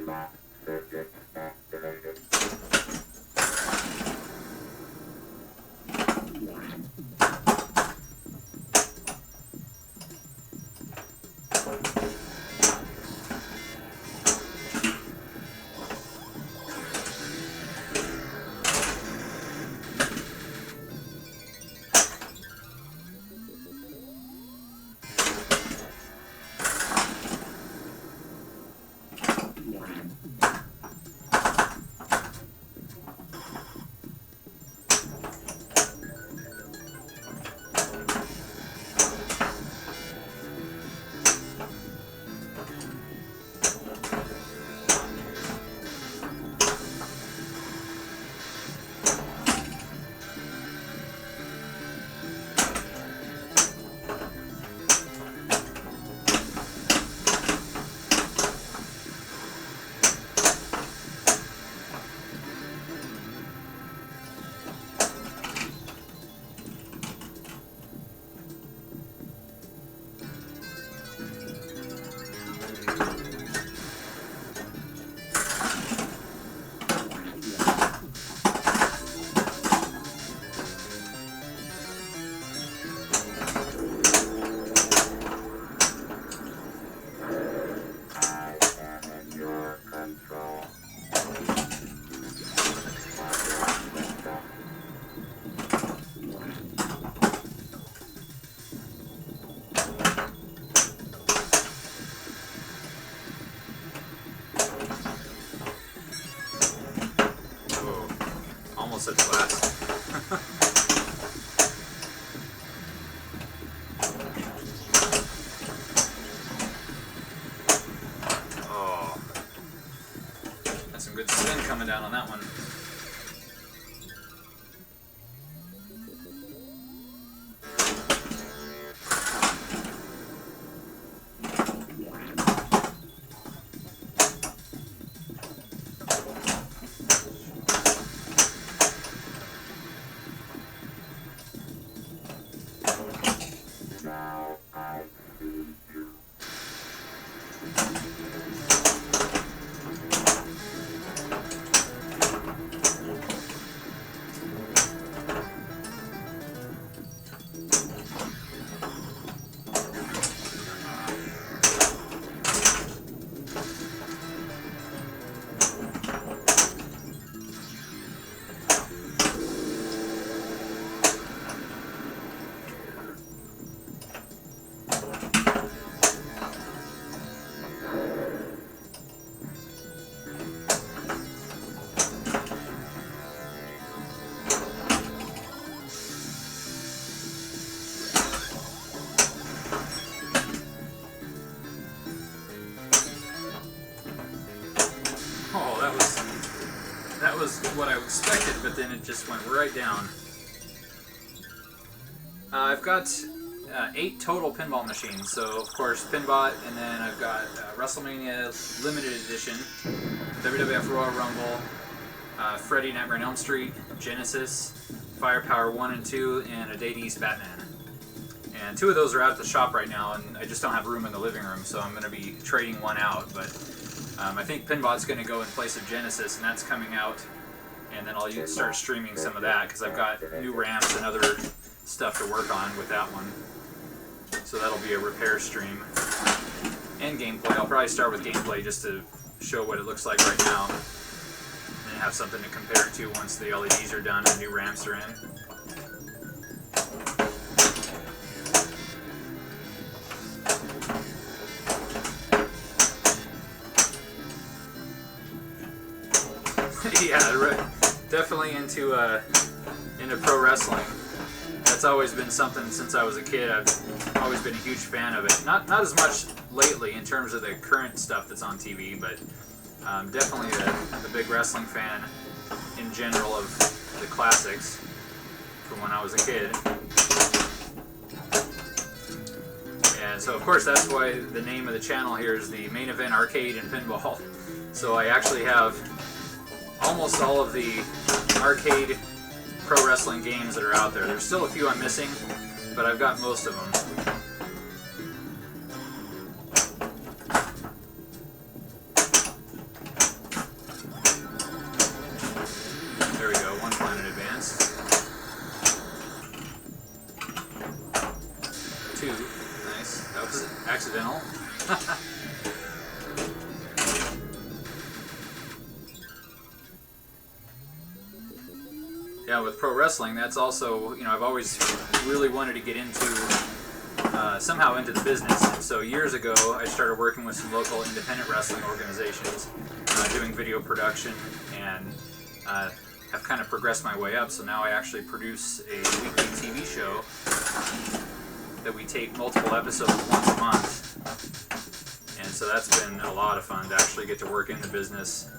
Last circuit activated. Almost at last. Oh, that's some good spin coming down on that one. Now I see you. what I expected, but then it just went right down. I've got 8 total pinball machines. So of course Pinbot, and then I've got WrestleMania Limited Edition, WWF Royal Rumble, Freddy Nightmare on Elm Street, Genesis, Firepower 1 and 2, and A Day to East Batman. And 2 of those are out at the shop right now, and I just don't have room in the living room, so I'm going to be trading one out. But I think Pinbot's going to go in place of Genesis, and that's coming out. And then I'll start streaming some of that, because I've got new ramps and other stuff to work on with that one. So that'll be a repair stream. And gameplay. I'll probably start with gameplay just to show what it looks like right now. And have something to compare it to once the LEDs are done and new ramps are in. Yeah, right. Definitely into pro wrestling. That's always been something since I was a kid. I've always been a huge fan of it. Not as much lately in terms of the current stuff that's on TV, but definitely a big wrestling fan in general of the classics from when I was a kid. And so of course that's why the name of the channel here is the Main Event Arcade and Pinball. So I actually have almost all of the arcade pro wrestling games that are out there. There's still a few I'm missing, but I've got most of them. There we go, one planet advanced. 2, nice. That was accidental. Yeah, with pro wrestling, that's also, I've always really wanted to get into, somehow into the business. And so years ago, I started working with some local independent wrestling organizations, doing video production, and have kind of progressed my way up. So now I actually produce a weekly TV show that we tape multiple episodes once a month. And so that's been a lot of fun to actually get to work in the business.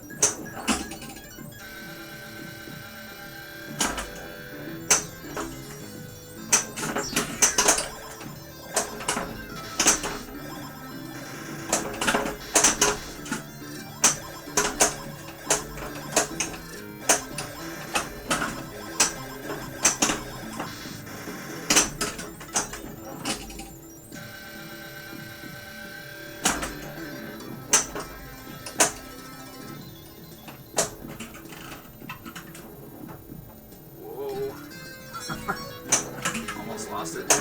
Almost lost it.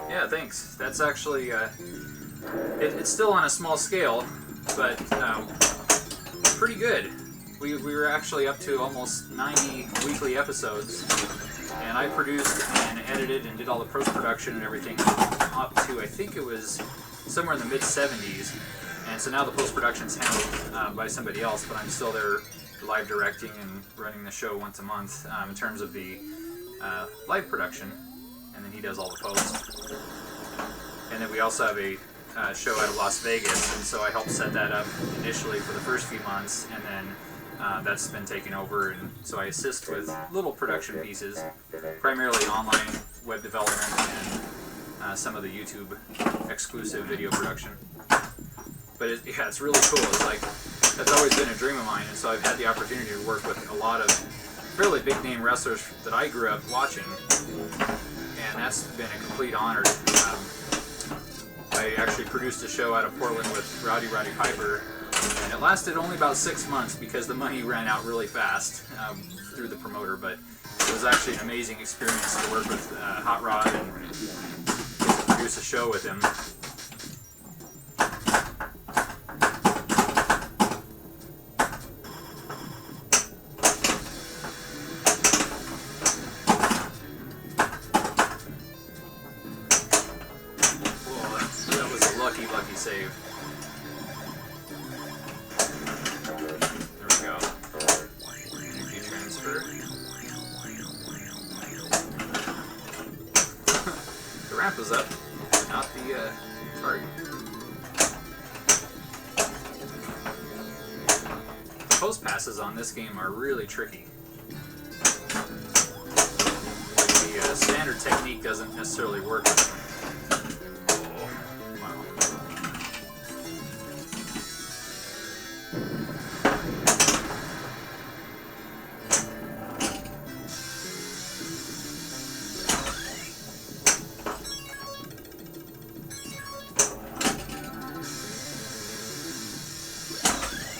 Yeah, thanks. That's actually, it's still on a small scale, but pretty good. We were actually up to almost 90 weekly episodes, and I produced and edited and did all the post-production and everything up to, I think it was somewhere in the mid-70s, and so now the post-production's handled by somebody else, but I'm still there live directing and running the show once a month in terms of the live production. And then he does all the posts. And then we also have a show out of Las Vegas, and so I helped set that up initially for the first few months, and then that's been taken over, and so I assist with little production pieces, primarily online web development and some of the YouTube exclusive video production. But yeah, it's really cool. It's like, that's always been a dream of mine, and so I've had the opportunity to work with a lot of fairly big name wrestlers that I grew up watching. And that's been a complete honor. I actually produced a show out of Portland with Roddy Piper, and it lasted only about 6 months because the money ran out really fast through the promoter, but it was actually an amazing experience to work with Hot Rod and get to produce a show with him. ramp was up, not the target. The post passes on this game are really tricky. The standard technique doesn't necessarily work with them.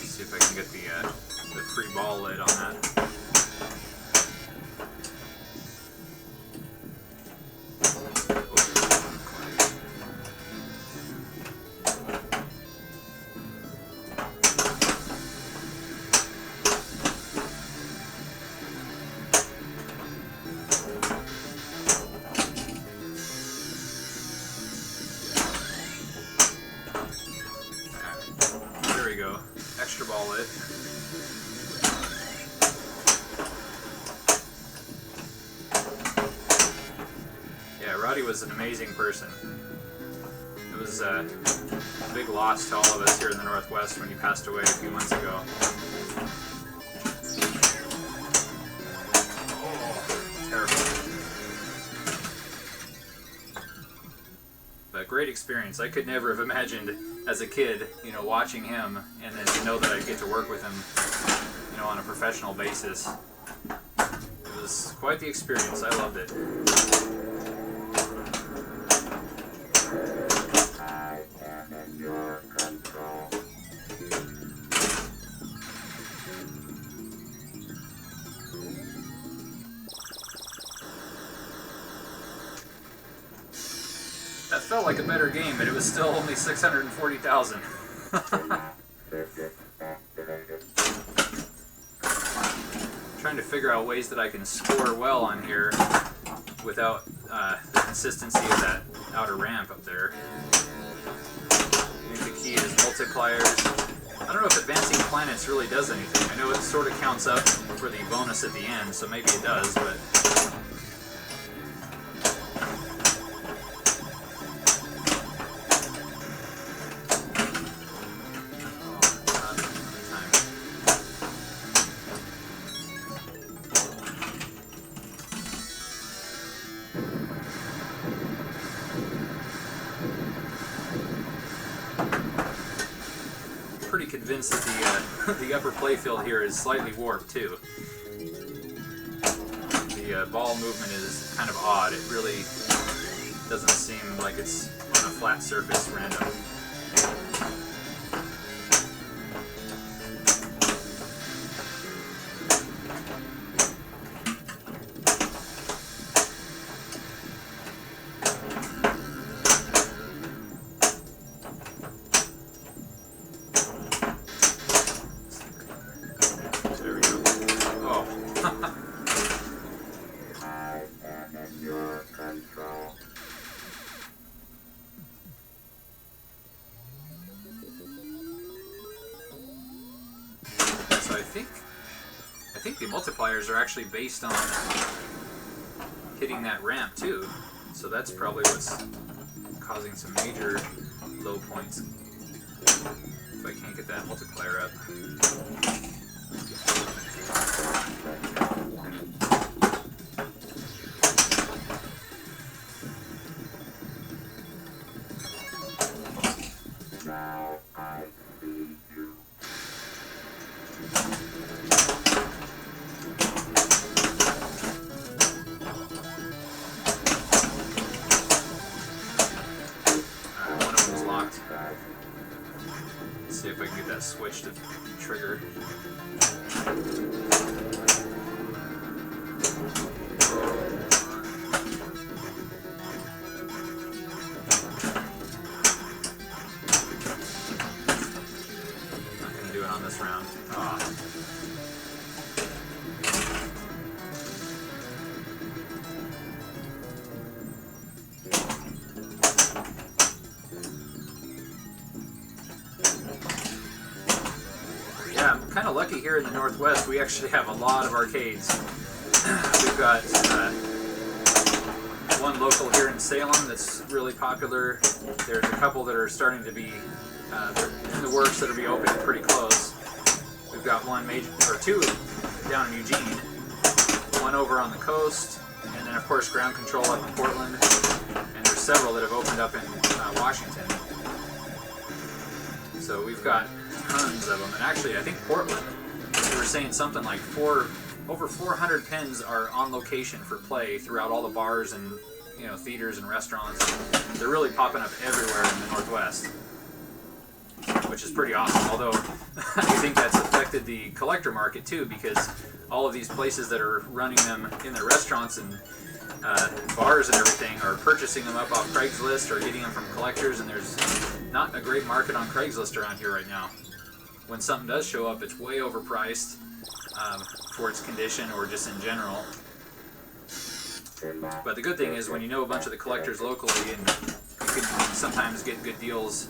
See if I can get the free ball lid on that. There we go. Extra ball lit. Yeah, Roddy was an amazing person. It was a big loss to all of us here in the Northwest when he passed away a few months ago. Oh, terrible. But great experience. I could never have imagined as a kid, you know, watching him and then to know that I'd get to work with him, you know, on a professional basis. It was quite the experience. I loved it. I am in your control. That felt like a better game, but it was still only 640,000. Trying to figure out ways that I can score well on here without the consistency of that outer ramp up there. I think the key is multipliers. I don't know if advancing planets really does anything. I know it sort of counts up for the bonus at the end, so maybe it does, but... pretty convinced that the upper playfield here is slightly warped too. The ball movement is kind of odd. It really doesn't seem like it's on a flat surface random. I think the multipliers are actually based on hitting that ramp too, so that's probably what's causing some major low points if I can't get that multiplier up. Now I see you. One of them's locked. Let's see if I can get that switch to trigger. On this round. Oh. Yeah, I'm kind of lucky here in the Northwest. We actually have a lot of arcades. We've got one local here in Salem that's really popular. There's a couple that are starting to be they're in the works that'll be opening pretty close. We've got one major, or two down in Eugene, one over on the coast, and then of course Ground Control up in Portland, and there's several that have opened up in Washington. So we've got tons of them, and actually I think Portland, they were saying something like over 400 pins are on location for play throughout all the bars and theaters and restaurants. They're really popping up everywhere in the Northwest, which is pretty awesome. Although I think that's affected the collector market too, because all of these places that are running them in their restaurants and bars and everything are purchasing them up off Craigslist or getting them from collectors, and there's not a great market on Craigslist around here right now. When something does show up, it's way overpriced for its condition or just in general. But the good thing is when you know a bunch of the collectors locally, and you can sometimes get good deals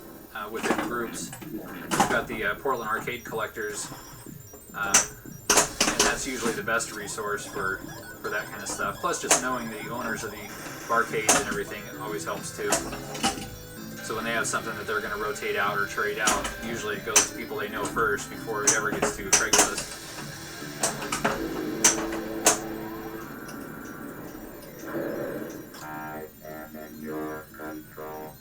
within the groups. We've got the Portland Arcade Collectors, and that's usually the best resource for that kind of stuff. Plus just knowing the owners of the barcades and everything always helps too. So when they have something that they're going to rotate out or trade out, usually it goes to people they know first before it ever gets to Craigslist. I am in your control.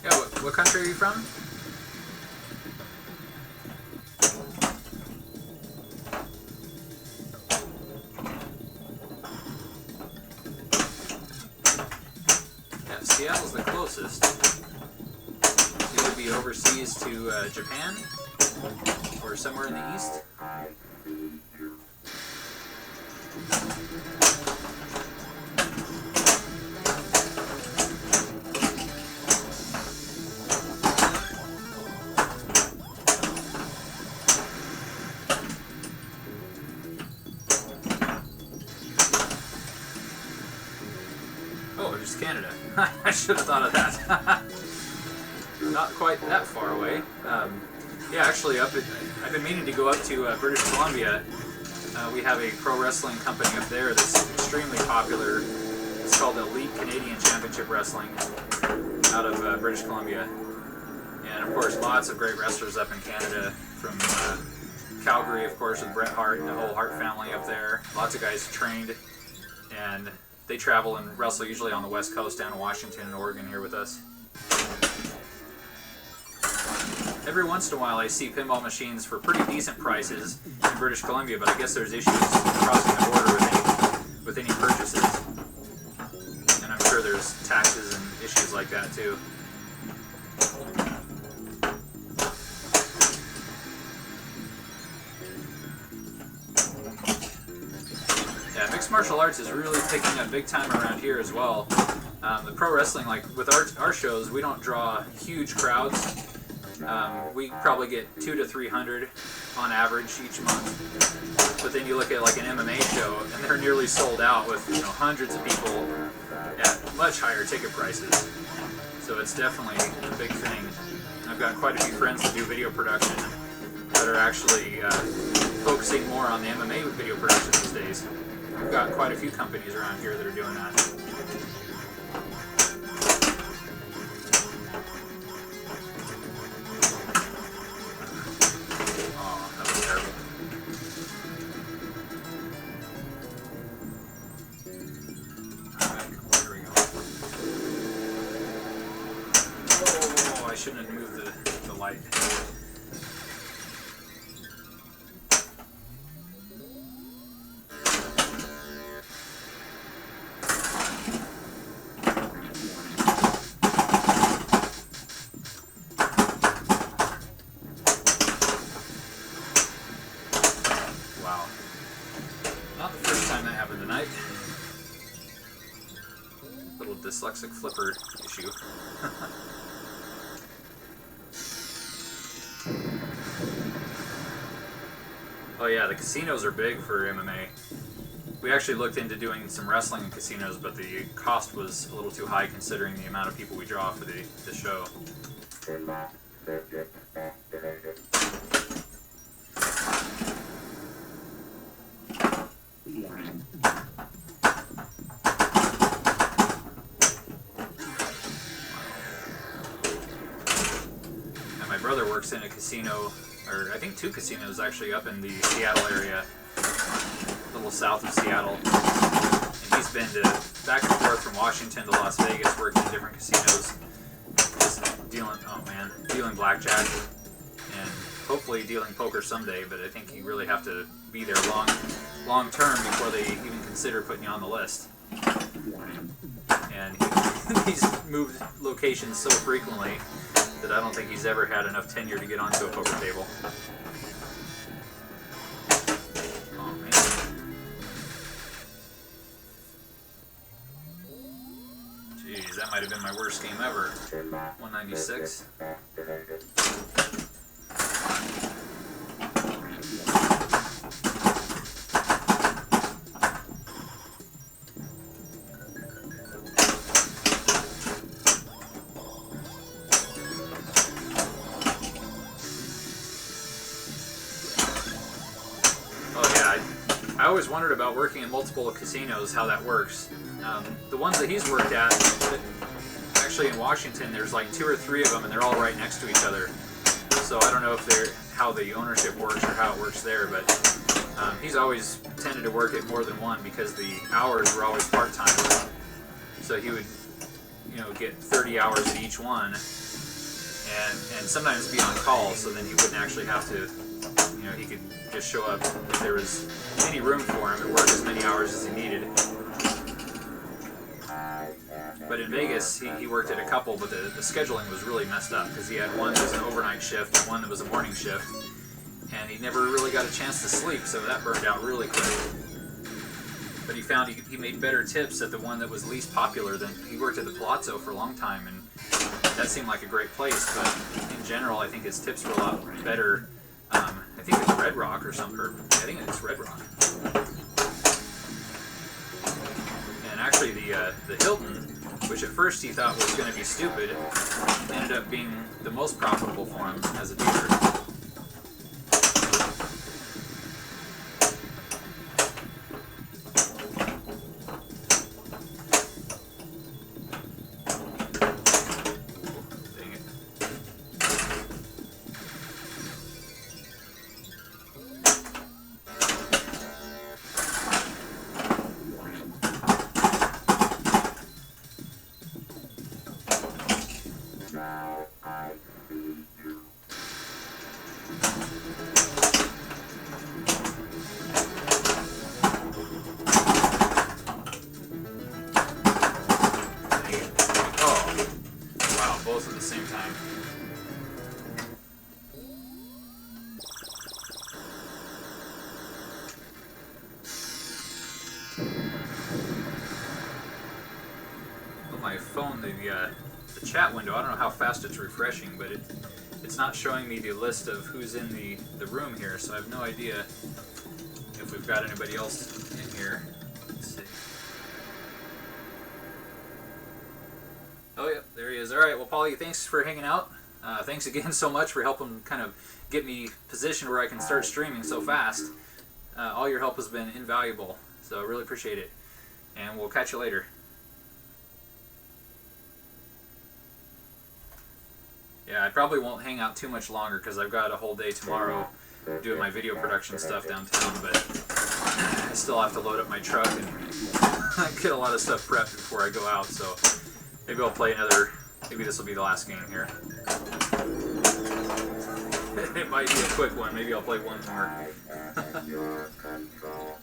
Yeah, what country are you from? Yeah, Seattle's the closest. You would be overseas to Japan or somewhere in the east. I see you. Oh, just Canada. I should have thought of that. Not quite that far away. Yeah, actually, I've been meaning to go up to British Columbia. We have a pro wrestling company up there that's extremely popular. It's called Elite Canadian Championship Wrestling out of British Columbia. And of course, lots of great wrestlers up in Canada, from Calgary, of course, with Bret Hart and the whole Hart family up there. Lots of guys trained, and they travel and wrestle usually on the West Coast down in Washington and Oregon here with us. Every once in a while I see pinball machines for pretty decent prices in British Columbia, but I guess there's issues crossing the border with any purchases. And I'm sure there's taxes and issues like that too. Yeah, mixed martial arts is really picking up big time around here as well. The pro wrestling, like with our shows, we don't draw huge crowds. We probably get 200 to 300 on average each month. But then you look at like an MMA show, and they're nearly sold out with hundreds of people at much higher ticket prices. So it's definitely a big thing. I've got quite a few friends that do video production that are actually focusing more on the MMA video production these days. We've got quite a few companies around here that are doing that. I shouldn't have moved the light. Wow. Not the first time that happened tonight. Little dyslexic flipper issue. Oh yeah, the casinos are big for MMA. We actually looked into doing some wrestling in casinos, but the cost was a little too high considering the amount of people we draw for the show. The last subject active. activated. And my brother works in a casino, or I think 2 casinos actually, up in the Seattle area, a little south of Seattle. And he's been to back and forth from Washington to Las Vegas, working in different casinos, just dealing blackjack, and hopefully dealing poker someday. But I think you really have to be there long term before they even consider putting you on the list. And he's moved locations so frequently that I don't think he's ever had enough tenure to get onto a poker table. Oh man. Jeez, that might have been my worst game ever. 196. Activated. I always wondered about working in multiple casinos, how that works. The ones that he's worked at, actually in Washington, there's like 2 or 3 of them, and they're all right next to each other. So I don't know if how the ownership works or how it works there, but he's always tended to work at more than one because the hours were always part-time. So he would, get 30 hours at each one, and sometimes be on call. So then he wouldn't actually have to, he could just show up if there was any room for him and work as many hours as he needed. But in Vegas, he worked at a couple, but the scheduling was really messed up because he had one that was an overnight shift and one that was a morning shift, and he never really got a chance to sleep, so that burned out really quick. But he found he made better tips at the one that was least popular than he worked at the Palazzo for a long time, and that seemed like a great place, but in general, I think his tips were a lot better. I think it's Red Rock or something. I think it's Red Rock. And actually, the Hilton, which at first he thought was going to be stupid, ended up being the most profitable for him as a dealer. Now I see you. Oh, wow, both at the same time. On my phone, the chat window, I don't know how fast it's refreshing, but it's not showing me the list of who's in the room here, so I have no idea if we've got anybody else in here. Let's see. Oh, yeah, there he is. All right, well, Paulie, thanks for hanging out. Thanks again so much for helping kind of get me positioned where I can start streaming so fast. All your help has been invaluable, so I really appreciate it. And we'll catch you later. Yeah, I probably won't hang out too much longer because I've got a whole day tomorrow doing my video production stuff downtown, but I still have to load up my truck and get a lot of stuff prepped before I go out, so maybe I'll play maybe this will be the last game here. It might be a quick one, maybe I'll play one more. I am in your control.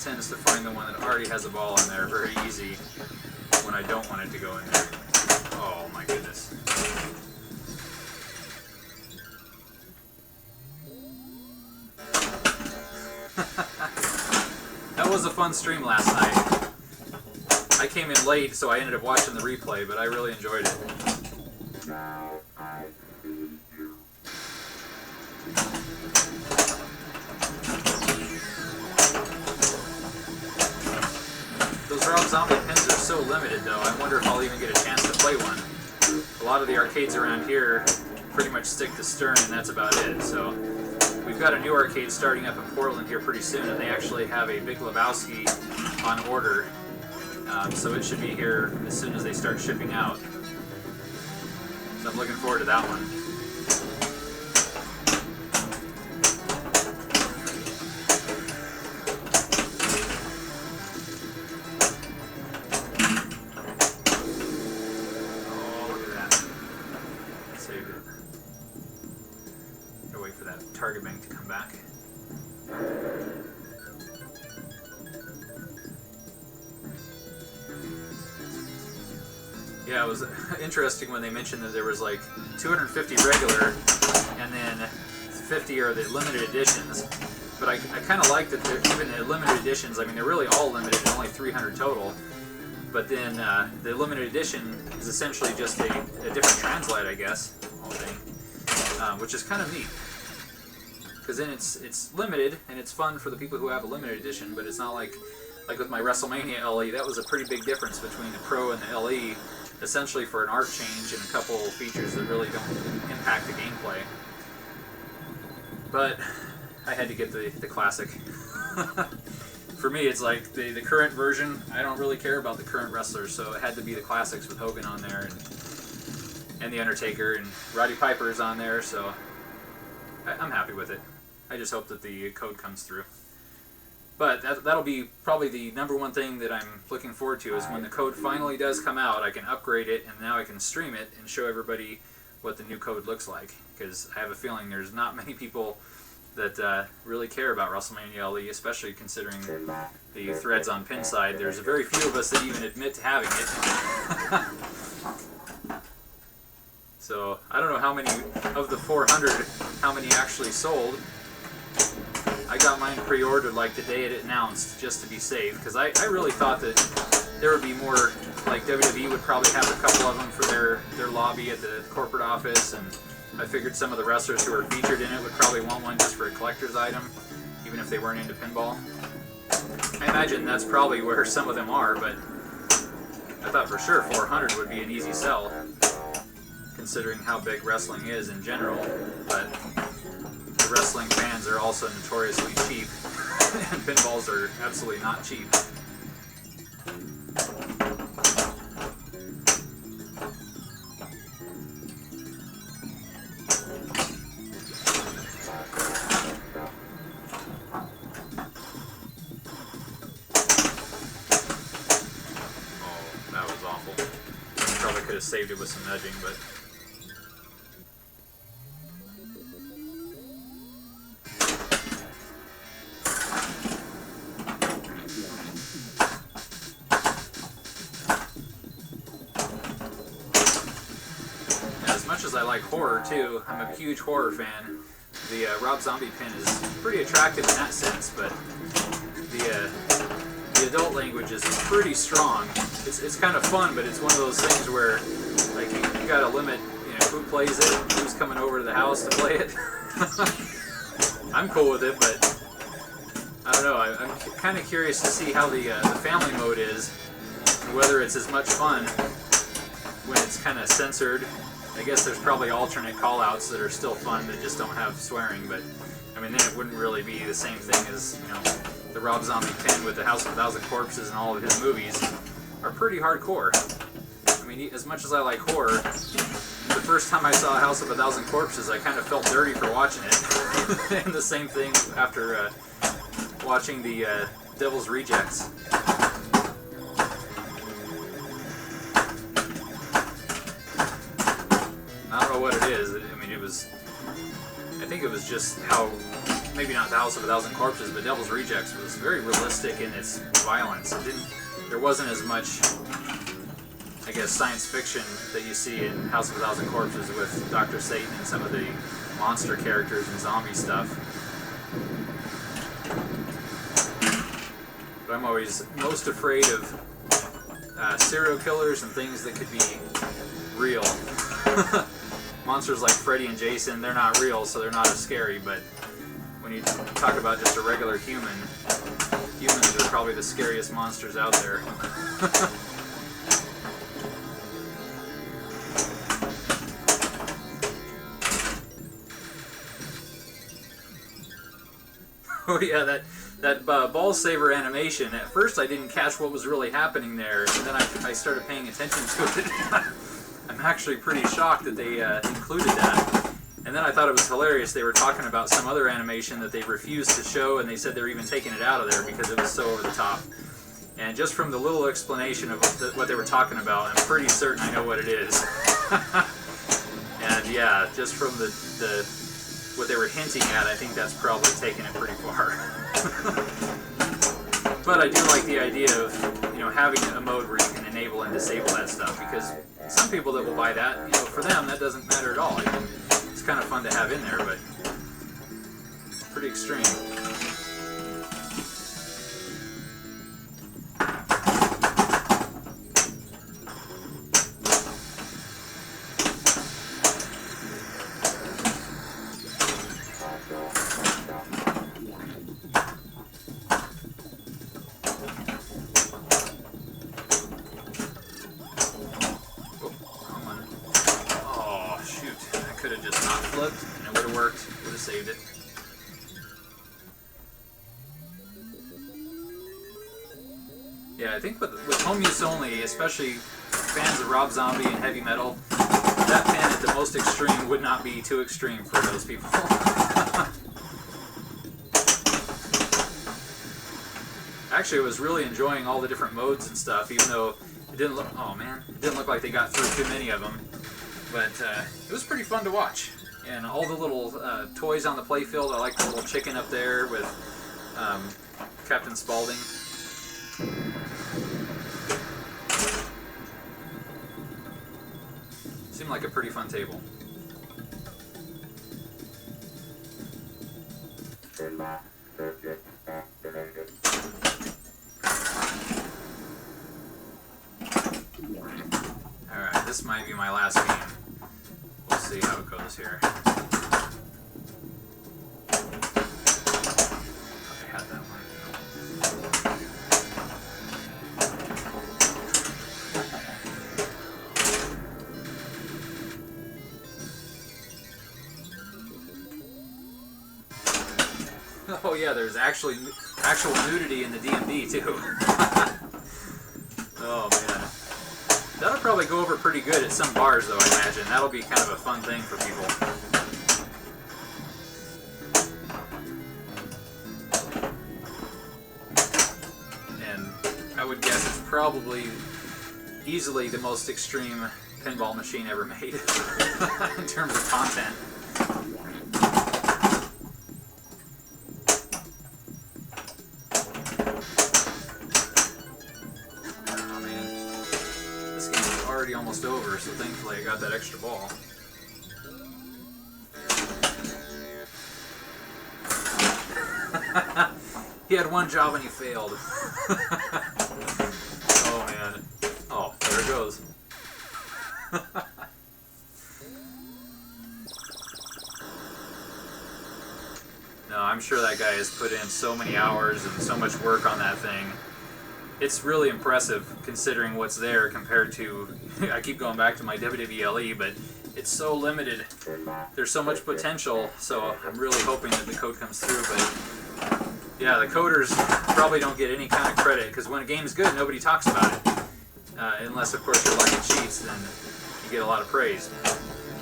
tends to find the one that already has a ball in there very easy when I don't want it to go in there. Oh my goodness. That was a fun stream last night. I came in late, so I ended up watching the replay, but I really enjoyed it. Now I see you. Those Rob Zombie pins are so limited, though. I wonder if I'll even get a chance to play one. A lot of the arcades around here pretty much stick to Stern, and that's about it. So we've got a new arcade starting up in Portland here pretty soon, and they actually have a Big Lebowski on order. So it should be here as soon as they start shipping out. So I'm looking forward to that one. Oh, look at that. Saved it. Gotta wait for that target bank to come back. Yeah, it was interesting when they mentioned that there was like 250 regular and then 50 are the limited editions. But I kind of like that even the limited editions, I mean, they're really all limited, only 300 total. But then the limited edition is essentially just a different translate, I guess, whole thing, which is kind of neat. Because then it's limited and it's fun for the people who have a limited edition, but it's not like with my WrestleMania LE, that was a pretty big difference between the Pro and the LE. Essentially for an art change and a couple features that really don't impact the gameplay. But I had to get the classic. For me, it's like the current version, I don't really care about the current wrestlers, so it had to be the classics with Hogan on there and The Undertaker, and Roddy Piper's on there, so I'm happy with it. I just hope that the code comes through. But that'll be probably the number one thing that I'm looking forward to is when the code finally does come out, I can upgrade it and now I can stream it and show everybody what the new code looks like. Because I have a feeling there's not many people that really care about WrestleMania LE, especially considering the threads on Pinside. There's very few of us that even admit to having it. So I don't know how many of the 400, how many actually sold. I got mine pre-ordered like the day it announced, just to be safe, because I really thought that there would be more, like WWE would probably have a couple of them for their lobby at the corporate office, and I figured some of the wrestlers who are featured in it would probably want one just for a collector's item, even if they weren't into pinball. I imagine that's probably where some of them are, but I thought for sure 400 would be an easy sell, considering how big wrestling is in general, but the wrestling fans are also notoriously cheap, and pinballs are absolutely not cheap. Oh, that was awful. Probably could have saved it with some nudging, but... I like horror too. I'm a huge horror fan. The Rob Zombie pin is pretty attractive in that sense, but the adult language is pretty strong. It's kind of fun, but it's one of those things where like you gotta limit, you know, who plays it, who's coming over to the house to play it. I'm cool with it, but I don't know. I'm kind of curious to see how the family mode is, and whether it's as much fun when it's kind of censored. I guess there's probably alternate call-outs that are still fun that just don't have swearing, but I mean, then it wouldn't really be the same thing as, you know, the Rob Zombie pin with the House of a Thousand Corpses and all of his movies are pretty hardcore. I mean, as much as I like horror, the first time I saw House of a Thousand Corpses, I kind of felt dirty for watching it. And the same thing after watching the Devil's Rejects. I don't know what it is. I mean, I think it was just how maybe not the House of a Thousand Corpses, but Devil's Rejects was very realistic in its violence. There wasn't as much, I guess, science fiction that you see in House of a Thousand Corpses with Dr. Satan and some of the monster characters and zombie stuff. But I'm always most afraid of serial killers and things that could be real. Monsters like Freddy and Jason, they're not real, so they're not as scary, but when you talk about just a regular human, humans are probably the scariest monsters out there. Oh yeah, that ball saver animation, at first I didn't catch what was really happening there, and then I started paying attention to it. I'm actually pretty shocked that they included that. And then I thought it was hilarious. They were talking about some other animation that they refused to show, and they said they were even taking it out of there because it was so over the top. And just from the little explanation of what they were talking about, I'm pretty certain I know what it is. And yeah, just from what they were hinting at, I think that's probably taking it pretty far. But I do like the idea of, having a mode where you can enable and disable that stuff, because some people that will buy that, for them that doesn't matter at all. It's kind of fun to have in there, but pretty extreme. And it would have worked, would have saved it. Yeah, I think with home use only, especially fans of Rob Zombie and heavy metal, that pin at the most extreme would not be too extreme for those people. Actually, I was really enjoying all the different modes and stuff, even though it didn't look, it didn't look like they got through too many of them. But it was pretty fun to watch. And all the little toys on the playfield. I like the little chicken up there with Captain Spaulding. Seemed like a pretty fun table. Alright, this might be my last game. We'll see how it goes here. I had that one. Oh yeah, there's actual nudity in the DMD too. Oh man. That'll probably go over pretty good at some bars, though, I imagine. That'll be kind of a fun thing for people. And I would guess it's probably easily the most extreme pinball machine ever made in terms of content. Almost over, so thankfully I got that extra ball. He had one job and he failed. Oh man. Oh, there it goes. No, I'm sure that guy has put in so many hours and so much work on that thing. It's really impressive considering what's there compared to, I keep going back to my WWE, but it's so limited. There's so much potential, so I'm really hoping that the code comes through. But yeah, the coders probably don't get any kind of credit, because when a game's good, nobody talks about it. Unless, of course, you're lucky cheats, then you get a lot of praise.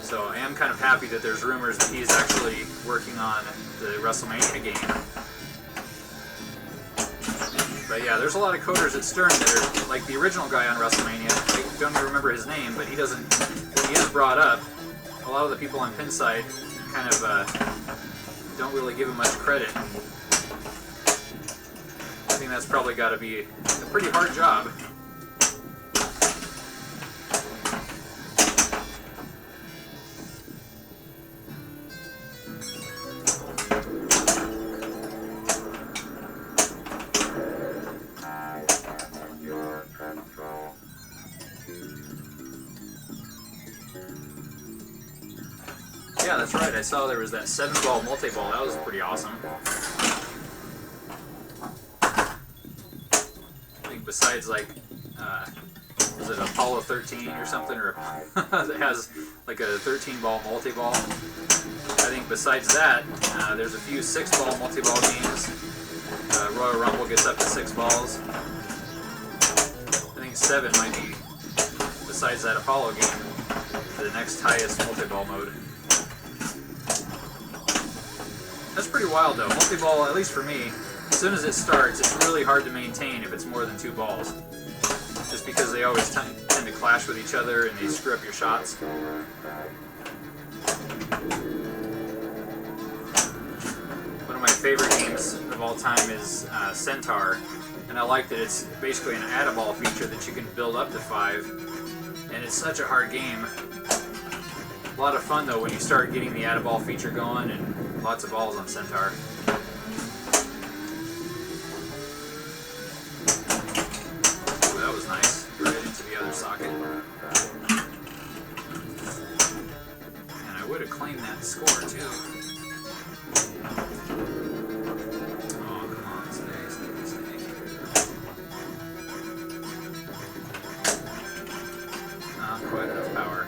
So I am kind of happy that there's rumors that he's actually working on the WrestleMania game. But yeah, there's a lot of coders at Stern that are like the original guy on WrestleMania. I don't even remember his name, but he doesn't. When he is brought up, a lot of the people on Pinside kind of don't really give him much credit. I think that's probably got to be a pretty hard job. Yeah, that's right. I saw there was that 7-ball multi-ball. That was pretty awesome. I think besides like, was it Apollo 13 or something, or that has like a 13-ball multi-ball? I think besides that, there's a few 6-ball multi-ball games. Royal Rumble gets up to 6 balls. I think 7 might be, besides that Apollo game, the next highest multi-ball mode. That's pretty wild though. Multi-ball, at least for me, as soon as it starts, it's really hard to maintain if it's more than 2 balls. Just because they always tend to clash with each other and they screw up your shots. One of my favorite games of all time is Centaur, and I like that it's basically an add-a-ball feature that you can build up to 5, and it's such a hard game. A lot of fun though when you start getting the add-a-ball feature going, and lots of balls on Centaur. Ooh, that was nice. Right into the other socket. And I would have claimed that score too. Oh, come on, stay. Not quite enough power.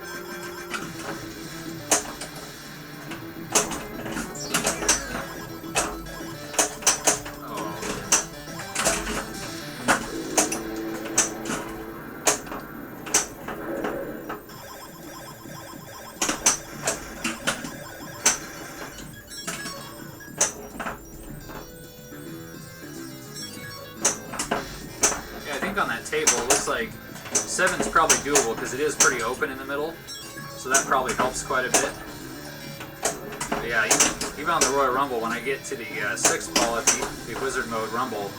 On that table, it looks like 7's probably doable because it is pretty open in the middle, so that probably helps quite a bit. But yeah, even on the Royal Rumble, when I get to the 6th ball at the Wizard Mode Rumble,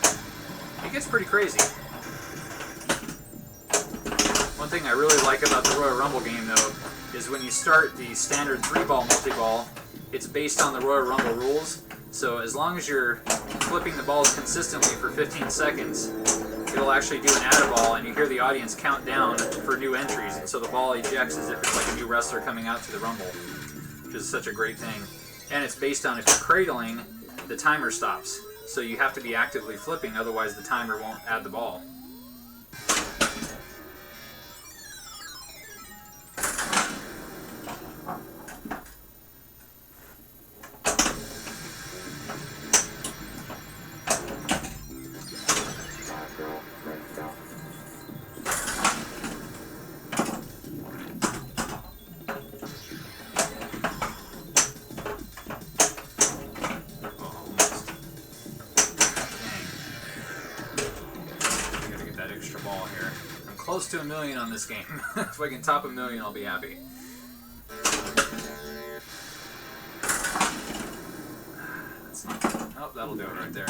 it gets pretty crazy. One thing I really like about the Royal Rumble game though is when you start the standard 3-ball multi-ball, it's based on the Royal Rumble rules, so as long as you're flipping the balls consistently for 15 seconds, it'll actually do an add-a-ball, and you hear the audience count down for new entries, and so the ball ejects as if it's like a new wrestler coming out to the Rumble, which is such a great thing. And it's based on if you're cradling, the timer stops. So you have to be actively flipping, otherwise the timer won't add the ball. Close to 1 million on this game. If I can top 1 million, I'll be happy. That's not, oh, that'll do it right there.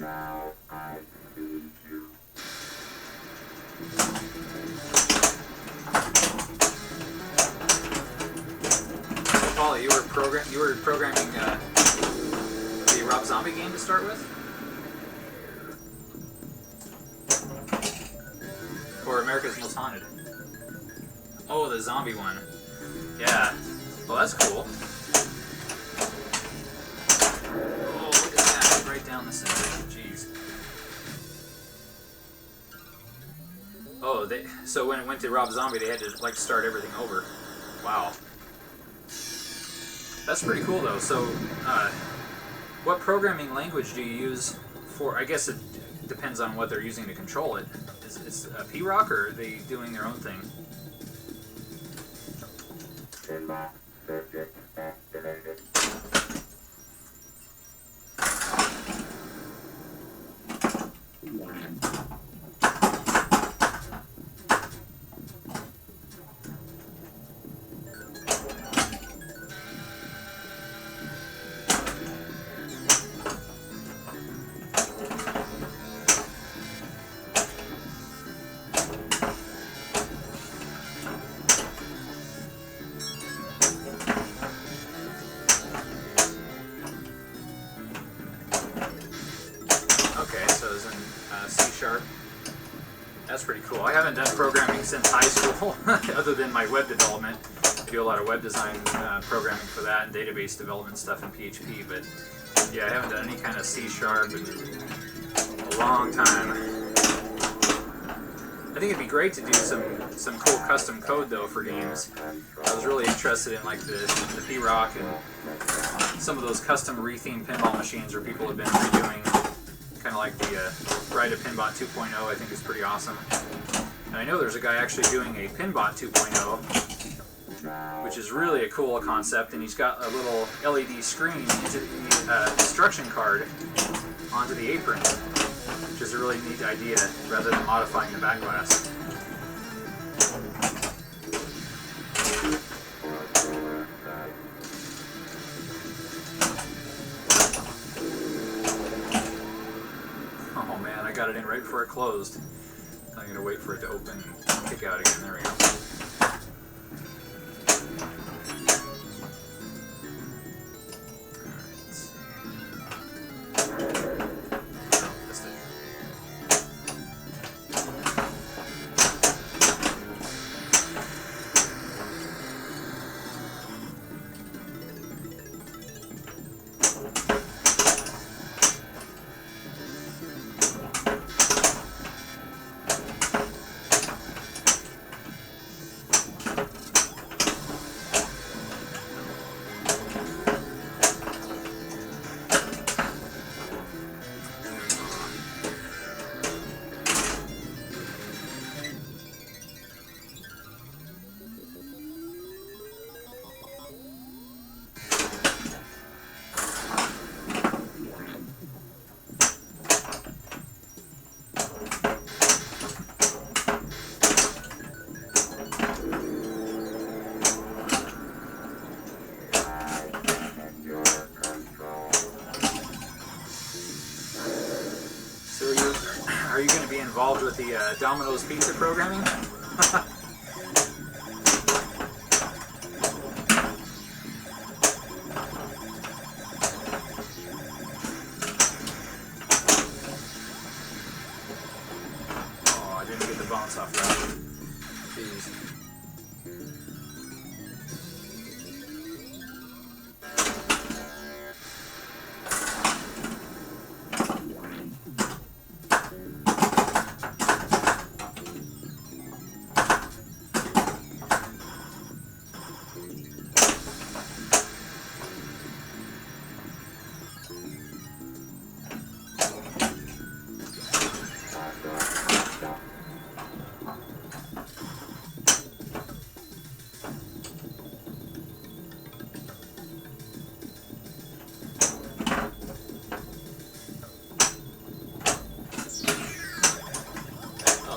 Now I see you. Paula, you were programming the Rob Zombie game to start with, or America's Most Haunted? Oh, the zombie one. Yeah. Well, that's cool. Oh, look at that! Right down the center. Jeez. Oh, so when it went to Rob Zombie, they had to like start everything over. Wow. That's pretty cool though. So, what programming language do you use for? I guess it depends on what they're using to control it. Is P-Rock, or are they doing their own thing? Pinball circuit activated. C#. That's pretty cool. I haven't done programming since high school, other than my web development. I do a lot of web design programming for that and database development stuff in PHP, but yeah, I haven't done any kind of C# in a long time. I think it'd be great to do some cool custom code though for games. I was really interested in like the P-Rock and some of those custom rethemed pinball machines where people have been redoing, kind of like the Ride a Pinbot 2.0. I think is pretty awesome. And I know there's a guy actually doing a Pinbot 2.0, which is really a cool concept, and he's got a little LED screen into the instruction card onto the apron, which is a really neat idea, rather than modifying the back glass. Oh man, I got it in right before it closed. I'm going to wait for it to open and kick out again. There we go. Are you going to be involved with the Domino's Pizza programming? Oh, I didn't get the bounce off that. Jeez.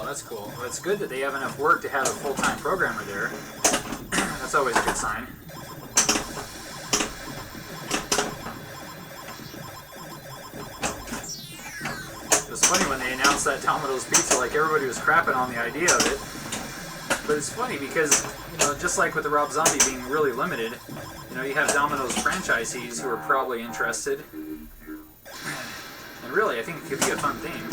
That's cool. Well, it's good that they have enough work to have a full-time programmer there. That's always a good sign. It was funny when they announced that Domino's Pizza, like everybody was crapping on the idea of it. But it's funny because, you know, just like with the Rob Zombie being really limited, you know, you have Domino's franchisees who are probably interested. And really, I think it could be a fun theme.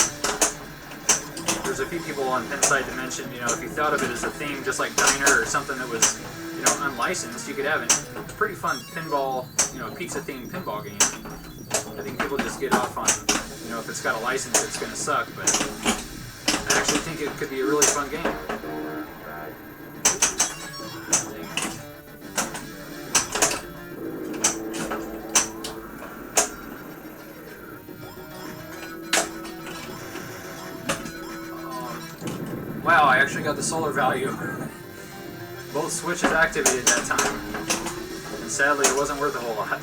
There's a few people on Pinside that mentioned, you know, if you thought of it as a theme just like Diner or something that was, you know, unlicensed, you could have a pretty fun pinball, you know, pizza-themed pinball game. I think people just get off on, you know, if it's got a license, it's going to suck, but I actually think it could be a really fun game. Wow, I actually got the solar value. Both switches activated that time. And sadly, it wasn't worth a whole lot.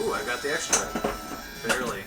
Ooh, I got the extra. Barely.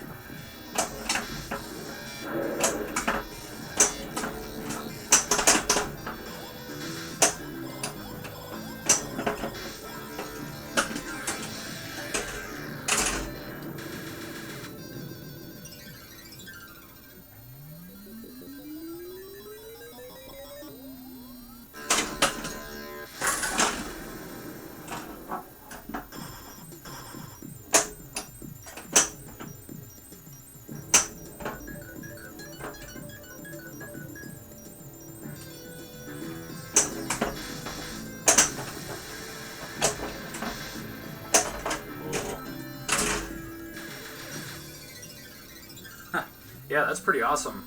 Yeah, that's pretty awesome.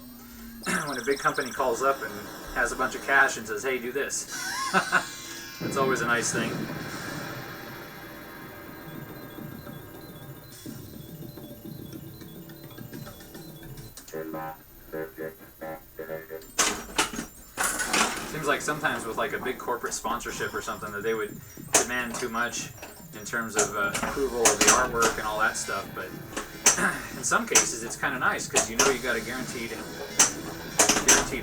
When a big company calls up and has a bunch of cash and says, hey, do this. That's always a nice thing. Pinball circuit activated. Seems like sometimes with like a big corporate sponsorship or something that they would demand too much in terms of approval of the artwork and all that stuff, but in some cases it's kind of nice because you know you got a guaranteed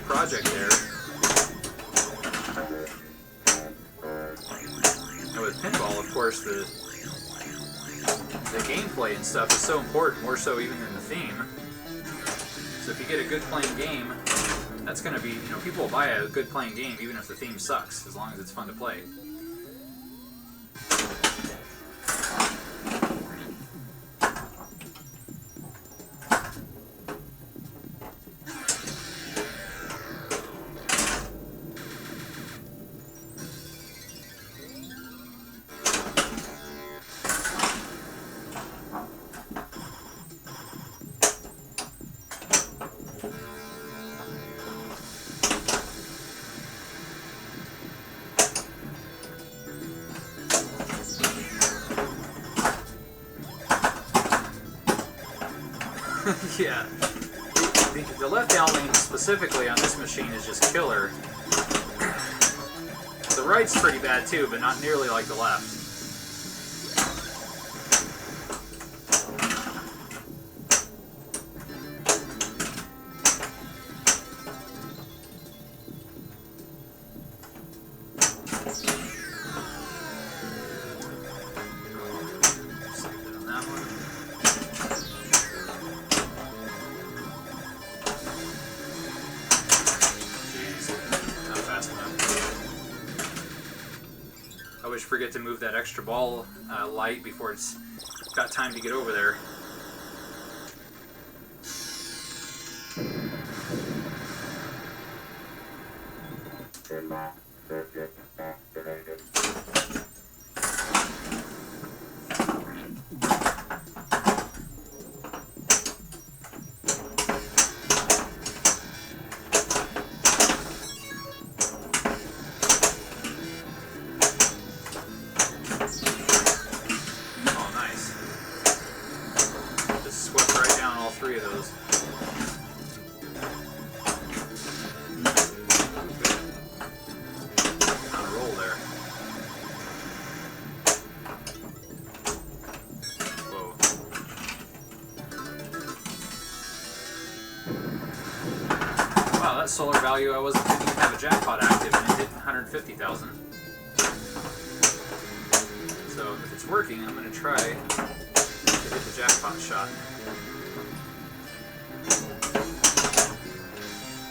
project there. And with pinball, of course, the gameplay and stuff is so important, more so even than the theme. So if you get a good playing game, that's going to be, you know, people will buy a good playing game even if the theme sucks, as long as it's fun to play. Yeah, the left down lane specifically on this machine is just killer. The right's pretty bad too, but not nearly like the left. I always forget to move that extra ball light before it's got time to get over there. Pinball circuit activated. Oh, nice. Just swept right down all three of those. On a roll there. Whoa. Wow, that solar value, I didn't even have a jackpot active and it hit 150,000. So if it's working, I'm going to try to hit the jackpot shot.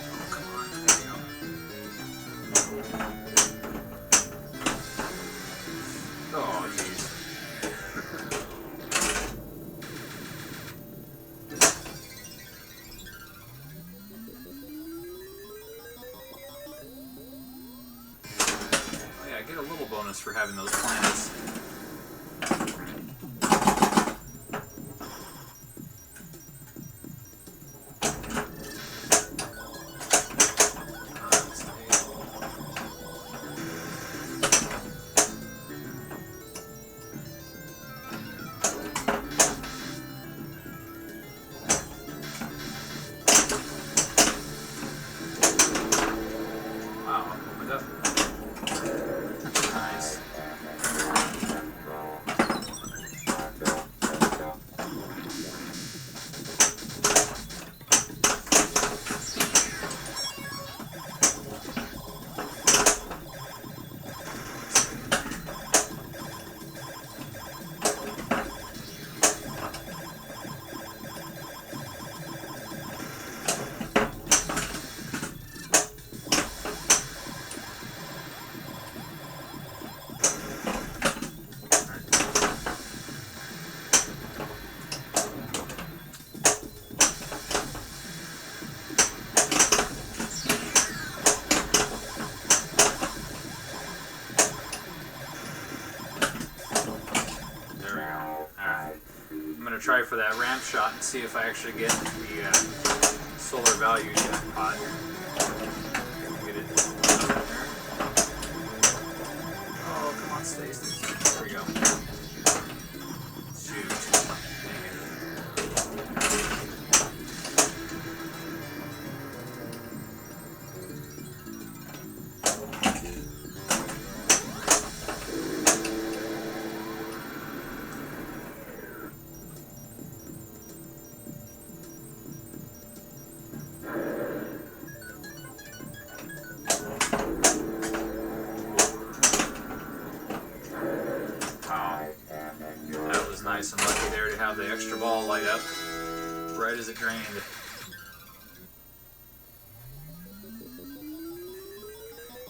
Oh, come on. There you go. Oh, jeez. Oh yeah, I get a little bonus for having those planets. Wow, opened up. Nice. Try for that ramp shot and see if I actually get the solar value jackpot. Get it. Oh, come on, stay. There we go. Shoot. That was nice and lucky there to have the extra ball light up right as it drained.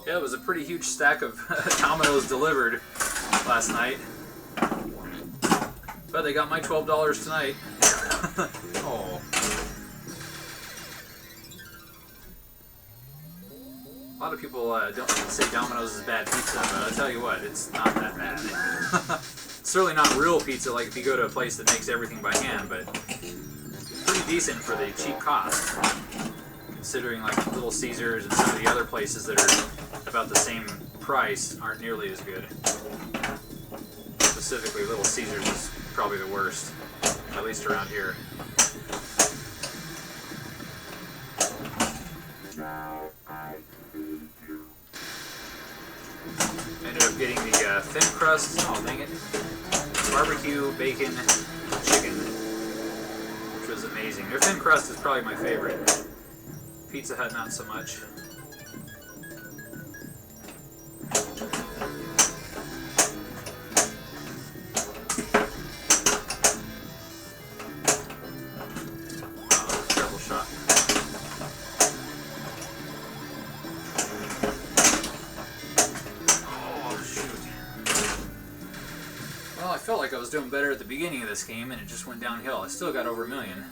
Yeah, it was a pretty huge stack of dominoes delivered last night. But they got my $12 tonight. Oh. A lot of people don't say Domino's is bad pizza, but I'll tell you what, it's not that bad. Certainly not real pizza like if you go to a place that makes everything by hand, but pretty decent for the cheap cost. Considering like Little Caesars and some of the other places that are about the same price aren't nearly as good. Specifically, Little Caesars is probably the worst, at least around here. Now I see you. Ended up getting the thin crust, oh dang it, barbecue, bacon, chicken, which was amazing. Their thin crust is probably my favorite. Pizza Hut, not so much. Terrible shot. Oh, shoot. Well, I felt like I was doing better at the beginning of this game, and it just went downhill. I still got over a million.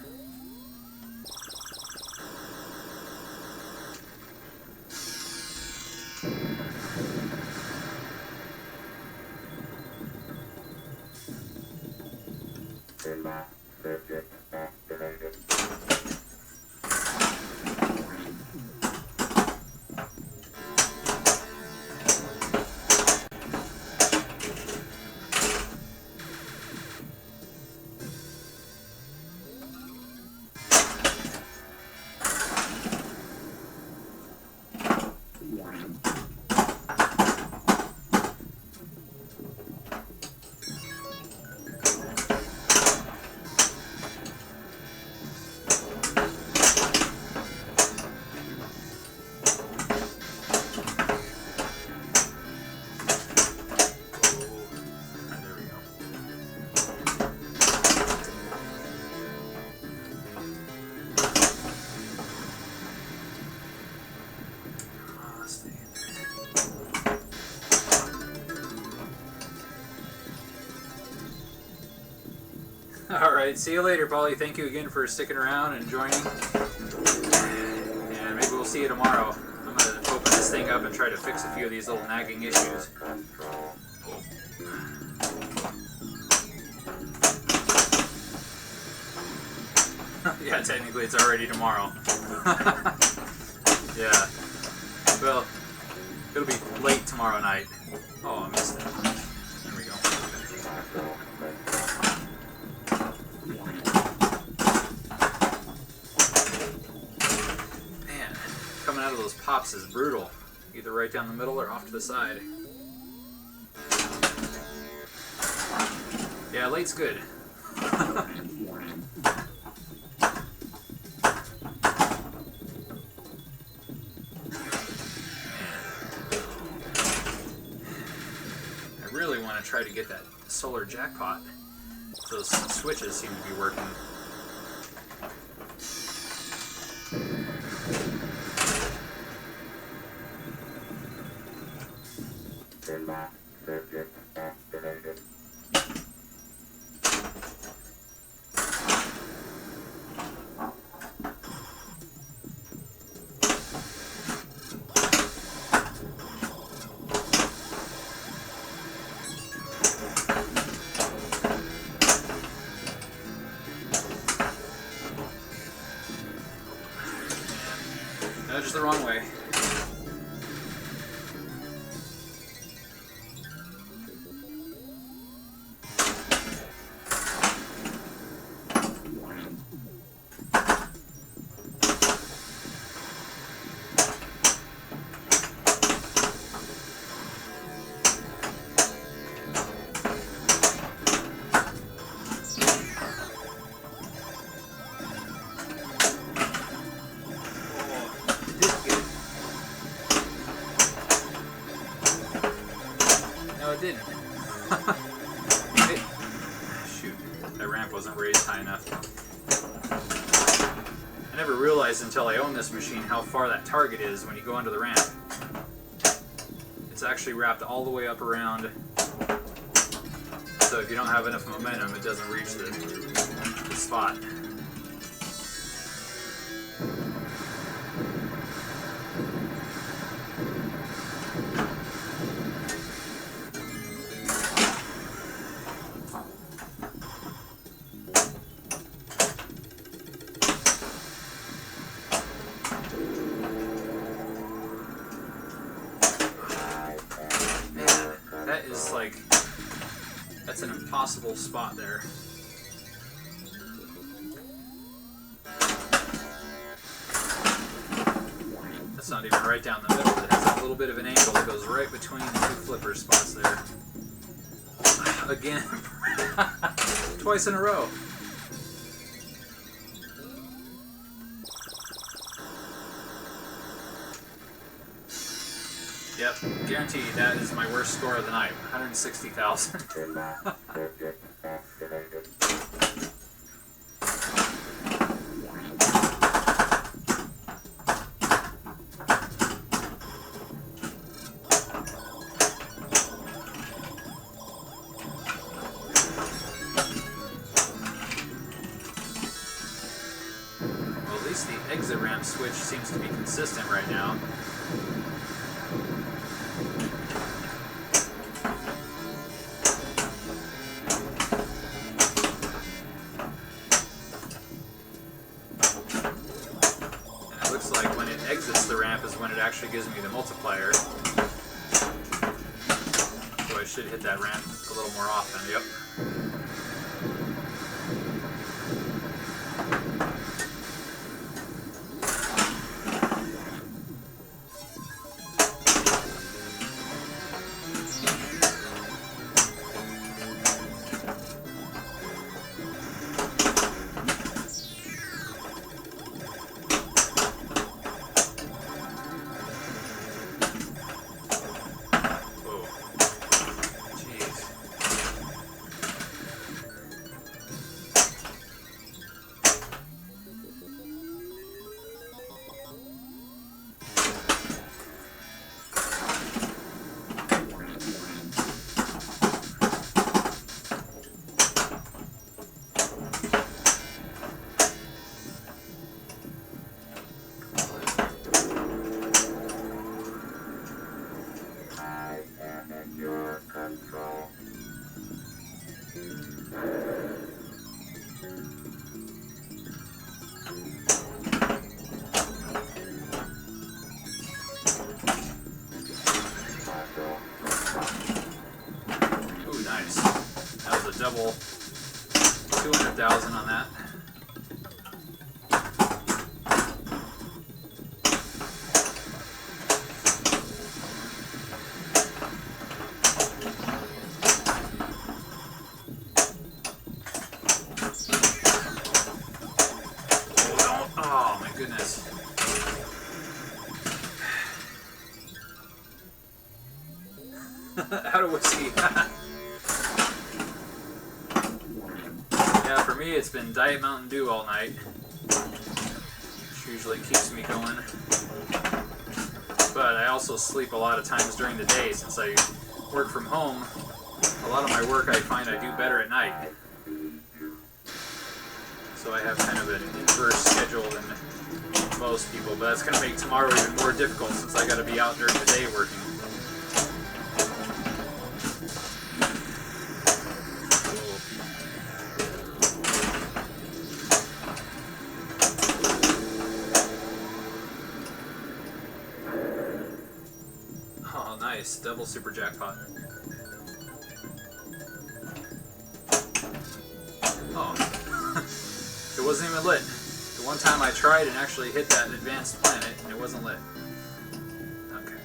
Pinball circuit activated. There we go. Stay in there. Alright, see you later, Polly. Thank you again for sticking around and joining. And maybe we'll see you tomorrow. I'm going to open this thing up and try to fix a few of these little nagging issues. Control. Yeah, technically it's already tomorrow. Yeah. Well, it'll be late tomorrow night. Oh, I missed it. There we go. Man, coming out of those pops is brutal. Either right down the middle or off to the side. Yeah, late's good. I really want to try to get that solar jackpot. Those switches seem to be working. Pinball circuit activated. the wrong way. It didn't. Shoot, that ramp wasn't raised high enough. I never realized until I owned this machine how far that target is when you go under the ramp. It's actually wrapped all the way up around, so if you don't have enough momentum, it doesn't reach the spot. That's an impossible spot there. That's not even right down the middle. It has a little bit of an angle that goes right between the two flipper spots there. Again. Twice in a row. Yep, guaranteed that is my worst score of the night. 160,000. Well, at least the exit ramp switch seems to be consistent right now. Like when it exits the ramp is when it actually gives me the multiplier. So I should hit that ramp a little more often. Yep. Ooh, nice. That was a double 200,000 on that. Oh my goodness. Out of whiskey. Yeah, for me it's been Diet Mountain Dew all night, which usually keeps me going. But I also sleep a lot of times during the day since I work from home. A lot of my work I find I do better at night. So I have kind of an inverse schedule than most people, but that's going to make tomorrow even more difficult since I got to be out during the day working. Yes, double super jackpot. Oh. It wasn't even lit. The one time I tried and actually hit that advanced planet, and it wasn't lit. Okay.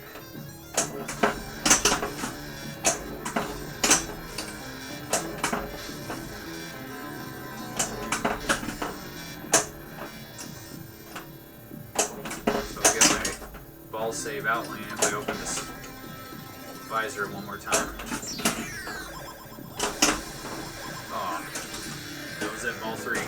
So I'll get my ball save outline if I open this visor one more time. Oh, that was it, ball 3.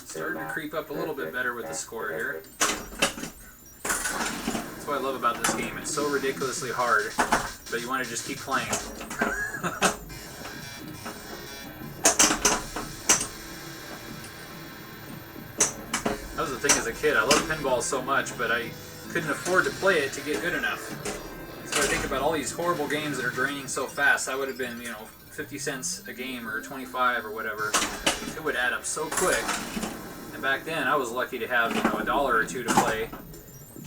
Starting to creep up a little bit better with the score here. That's what I love about this game. It's so ridiculously hard, but you want to just keep playing. That was the thing as a kid. I loved pinball so much, but I couldn't afford to play it to get good enough. So I think about all these horrible games that are draining so fast. That would have been, 50 cents a game or 25 or whatever. It would add up so quick. And back then, I was lucky to have, $1 or $2 to play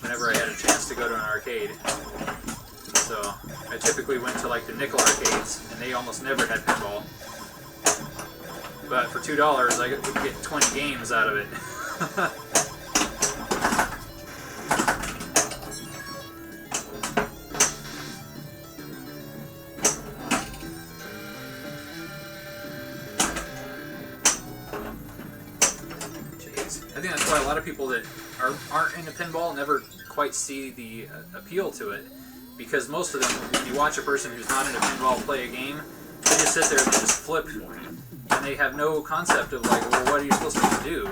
whenever I had a chance to go to an arcade. So I typically went to like the nickel arcades, and they almost never had pinball. But for $2, I would get 20 games out of it. I think that's why a lot of people that aren't into pinball never quite see the appeal to it, because most of them, when you watch a person who's not into pinball play a game, they just sit there and they just flip, and they have no concept of like, well, what are you supposed to do?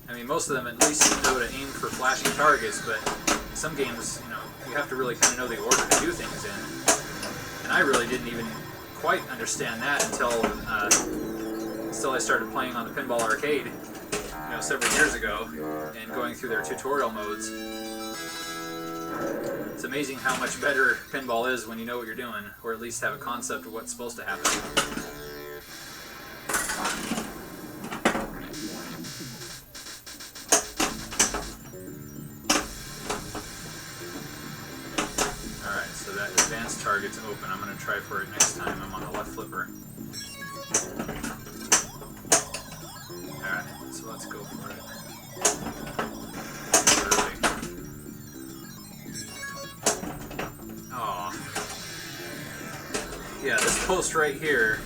I mean, most of them at least know to aim for flashing targets, but some games, you have to really kind of know the order to do things in. And I really didn't even quite understand that until I started playing on the Pinball Arcade, several years ago, and going through their tutorial modes. It's amazing how much better pinball is when you know what you're doing, or at least have a concept of what's supposed to happen. Alright, so that advanced target's open. I'm going to try for it next time I'm on the left flipper. Alright, so let's go for it. Oh. Yeah, this post right here,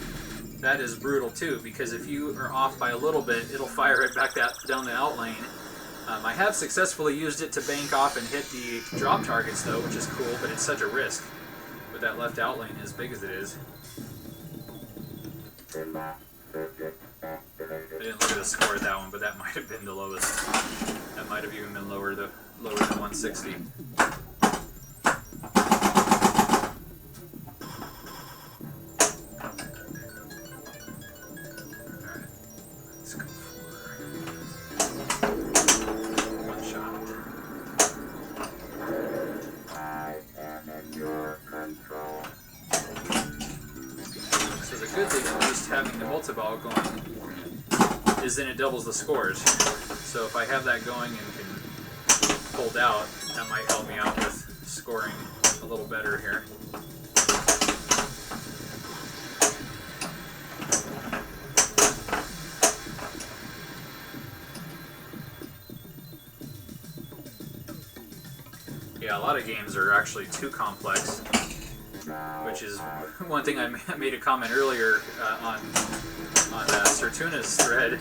that is brutal too, because if you are off by a little bit, it'll fire it back down the out lane. I have successfully used it to bank off and hit the drop targets though, which is cool, but it's such a risk with that left out lane as big as it is. I didn't look at the score at that one, but that might have been the lowest. That might have even been lower than 160. Alright, let's go for one shot. I am in your control. So the good thing, at least having the multi-ball going, is then it doubles the scores. So if I have that going and can hold out, that might help me out with scoring a little better here. Yeah, a lot of games are actually too complex, which is one thing I made a comment earlier on Sertuna's thread,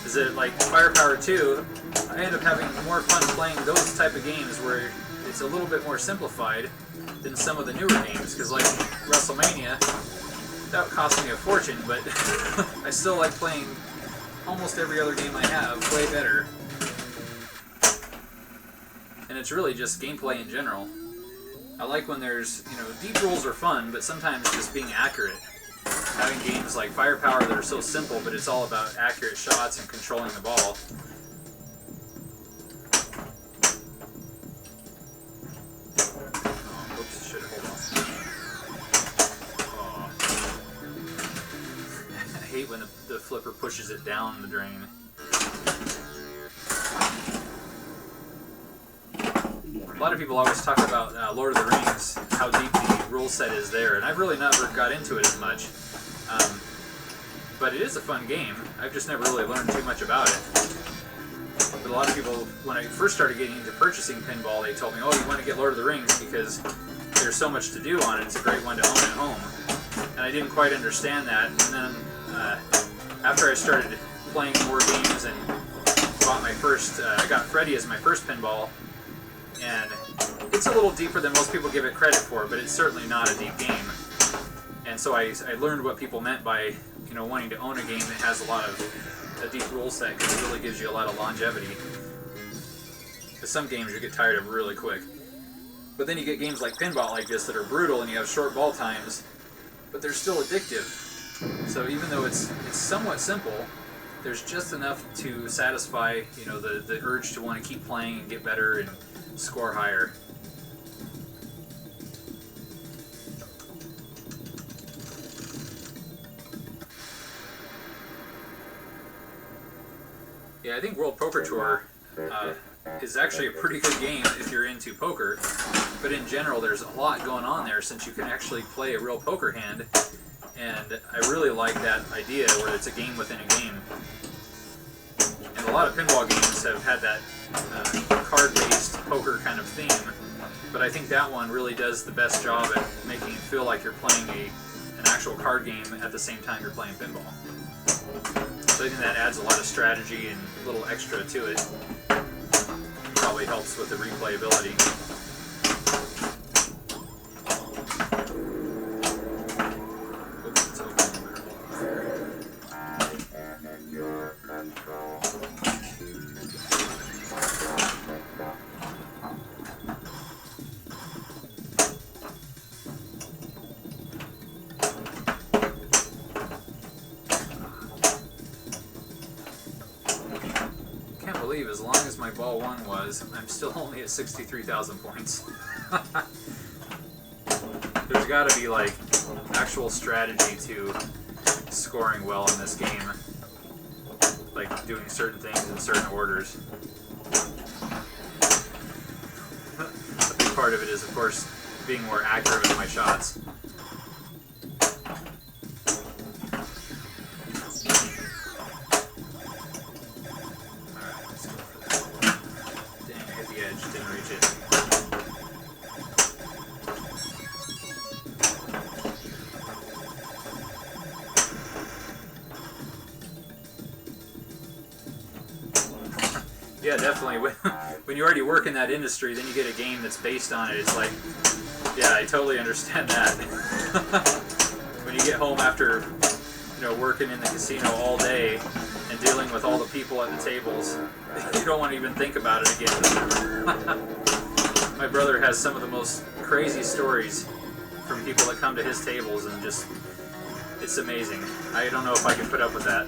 is that like Firepower 2, I end up having more fun playing those type of games where it's a little bit more simplified than some of the newer games, because like WrestleMania, that cost me a fortune, but I still like playing almost every other game I have way better. And it's really just gameplay in general. I like when there's, deep rules are fun, but sometimes just being accurate. Having games like Firepower that are so simple, but it's all about accurate shots and controlling the ball. Oh, oops, should have hold on. Oh. hate when the flipper pushes it down the drain. A lot of people always talk about Lord of the Rings, how deep the rule set is there, and I've really never got into it as much. But it is a fun game. I've just never really learned too much about it. But a lot of people, when I first started getting into purchasing pinball, they told me, oh, you want to get Lord of the Rings because there's so much to do on it. It's a great one to own at home. And I didn't quite understand that. And then after I started playing more games and bought my first, I got Freddy as my first pinball. And it's a little deeper than most people give it credit for, but it's certainly not a deep game. And so I learned what people meant by, wanting to own a game that has a deep rule set, because it really gives you a lot of longevity. Because some games you get tired of really quick. But then you get games like pinball like this that are brutal and you have short ball times, but they're still addictive. So even though it's somewhat simple, there's just enough to satisfy, the urge to want to keep playing and get better and score higher. Yeah, I think World Poker Tour is actually a pretty good game if you're into poker, but in general there's a lot going on there since you can actually play a real poker hand, and I really like that idea where it's a game within a game. And a lot of pinball games have had that card-based poker kind of theme, but I think that one really does the best job at making it feel like you're playing an actual card game at the same time you're playing pinball. So I think that adds a lot of strategy and a little extra to it. Probably helps with the replayability. Oops, it's open. I am in your control. As long as my ball one was, I'm still only at 63,000 points. There's got to be like actual strategy to scoring well in this game, like doing certain things in certain orders. A big part of it is, of course, being more accurate with my shots. Yeah, definitely. When you already work in that industry, then you get a game that's based on it. It's like, yeah, I totally understand that. When you get home after, working in the casino all day and dealing with all the people at the tables, you don't want to even think about it again. My brother has some of the most crazy stories from people that come to his tables, and just, it's amazing. I don't know if I can put up with that.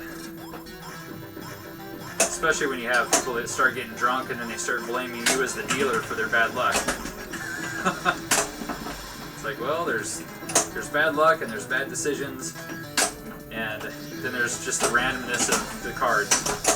Especially when you have people that start getting drunk and then they start blaming you as the dealer for their bad luck. It's like, well, there's bad luck and there's bad decisions, and then there's just the randomness of the cards.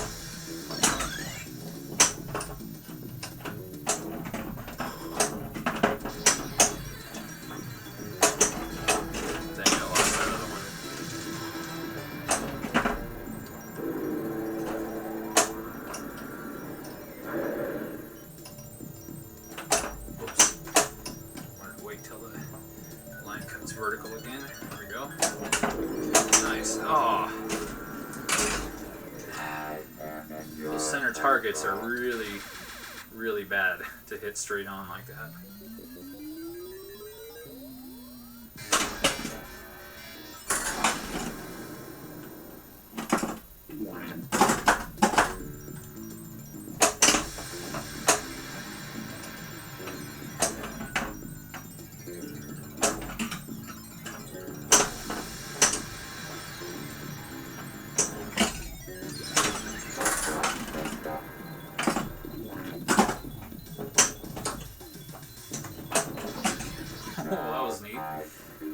Vertical again. There we go. Nice. Oh. Those center targets are really, really bad to hit straight on like that.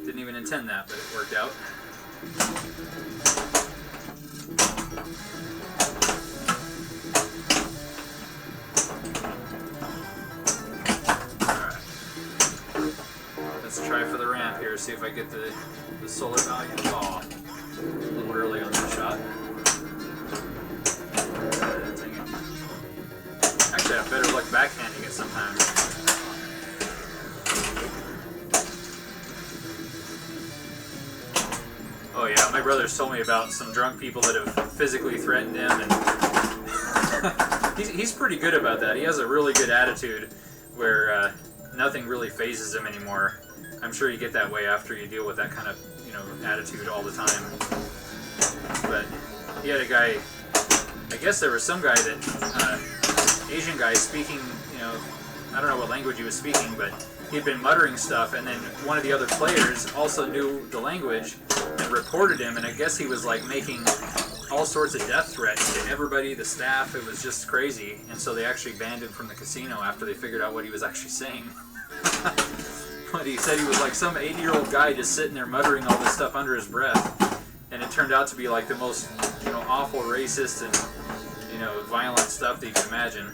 Didn't even intend that, but it worked out. see if I get the solar value. Oh, a little early on that shot. Dang it. Actually, I have better luck backhanding it sometimes. Oh yeah, my brother's told me about some drunk people that have physically threatened him, and he's pretty good about that. He has a really good attitude where nothing really phases him anymore. I'm sure you get that way after you deal with that kind of, you know, attitude all the time. But he had a guy, I guess there was some guy that, Asian guy speaking, you know, I don't know what language he was speaking, but he'd been muttering stuff, and then one of the other players also knew the language and reported him, and I guess he was like making all sorts of death threats to everybody, the staff. It was just crazy, and so they actually banned him from the casino after they figured out what he was actually saying. But he said he was like some 80-year-old guy just sitting there muttering all this stuff under his breath, and it turned out to be like the most, you know, awful racist and, you know, violent stuff that you can imagine.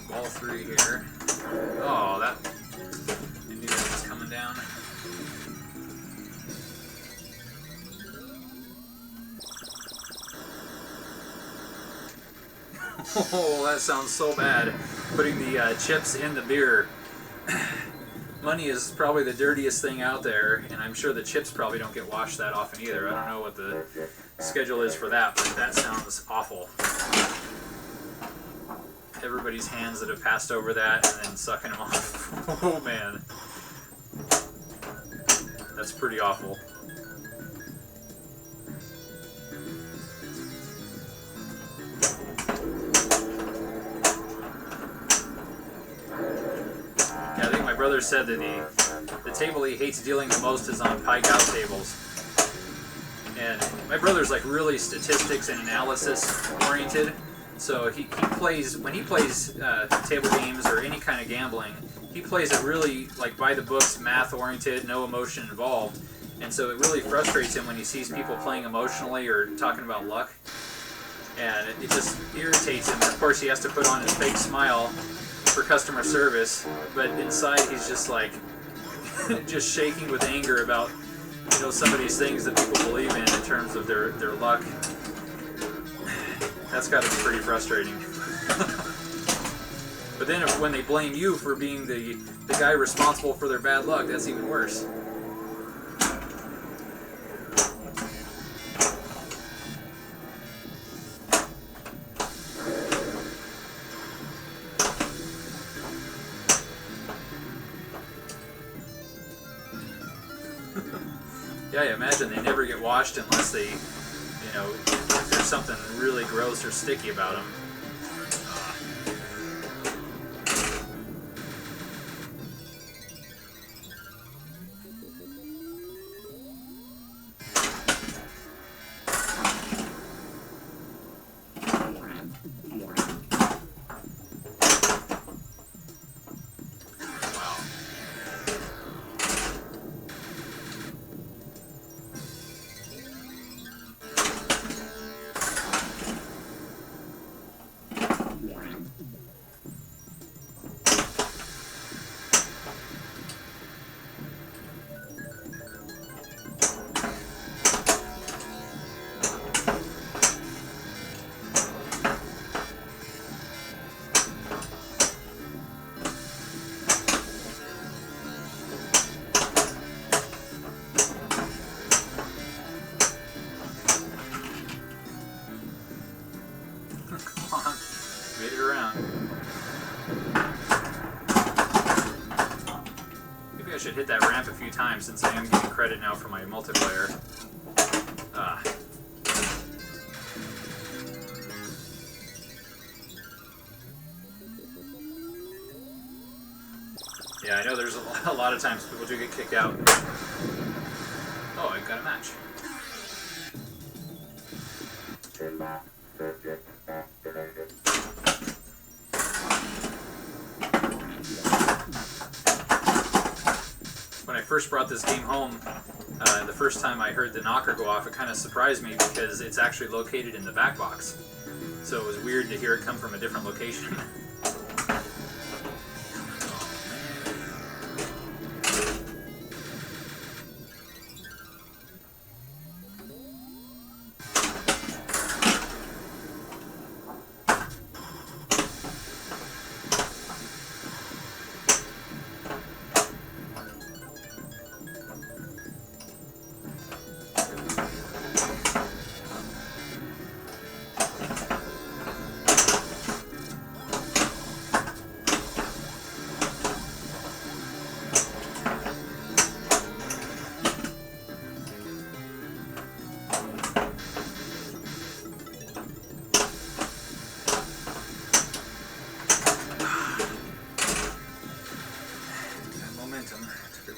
Ball 3 here. Oh, that, I knew that was coming down. Oh, that sounds so bad. Putting the chips in the beer. Money is probably the dirtiest thing out there, and I'm sure the chips probably don't get washed that often either. I don't know what the schedule is for that, but that sounds awful. Everybody's hands that have passed over that and then sucking them off. Oh man. That's pretty awful. Yeah, I think my brother said that the table he hates dealing the most is on pie gout tables. And my brother's like really statistics and analysis oriented. So he plays, when he plays table games or any kind of gambling, he plays it really like by the books, math oriented, no emotion involved. And so it really frustrates him when he sees people playing emotionally or talking about luck. And it just irritates him. And of course he has to put on his fake smile for customer service, but inside he's just like, just shaking with anger about, you know, some of these things that people believe in terms of their luck. That's got to be pretty frustrating. But then when they blame you for being the guy responsible for their bad luck, that's even worse. Yeah, I imagine they never get washed unless they, you know, if there's something really gross or sticky about them. Made it around. Maybe I should hit that ramp a few times since I am getting credit now for my multiplayer. Yeah, I know there's a lot of times people do get kicked out. Oh, I got a match. Pinball circuit activated. first brought this game home, the first time I heard the knocker go off, it kind of surprised me because it's actually located in the back box. So it was weird to hear it come from a different location.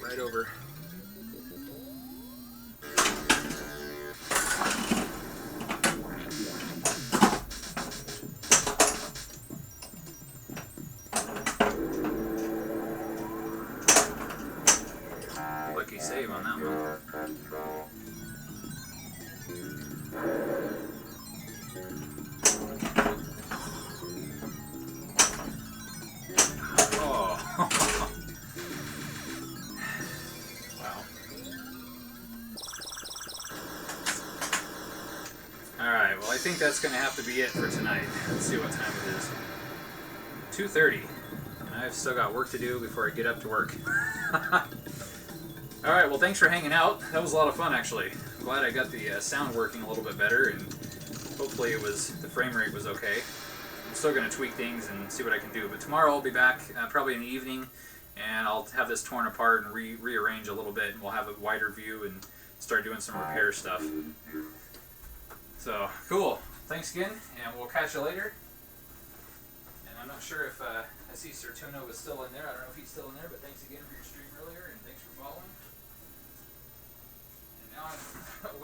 Right over. Lucky save on that one. Oh. Alright, well I think that's going to have to be it for tonight. Let's see what time it is. 2:30. And I've still got work to do before I get up to work. Alright, well thanks for hanging out. That was a lot of fun actually. I'm glad I got the sound working a little bit better, and hopefully the frame rate was okay. I'm still going to tweak things and see what I can do. But tomorrow I'll be back, probably in the evening, and I'll have this torn apart and rearrange a little bit, and we'll have a wider view and start doing some repair stuff. So, cool. Thanks again, and we'll catch you later. And I'm not sure if, I see Sir Tuno was still in there. I don't know if he's still in there, but thanks again for your stream earlier, and thanks for following. And now I'm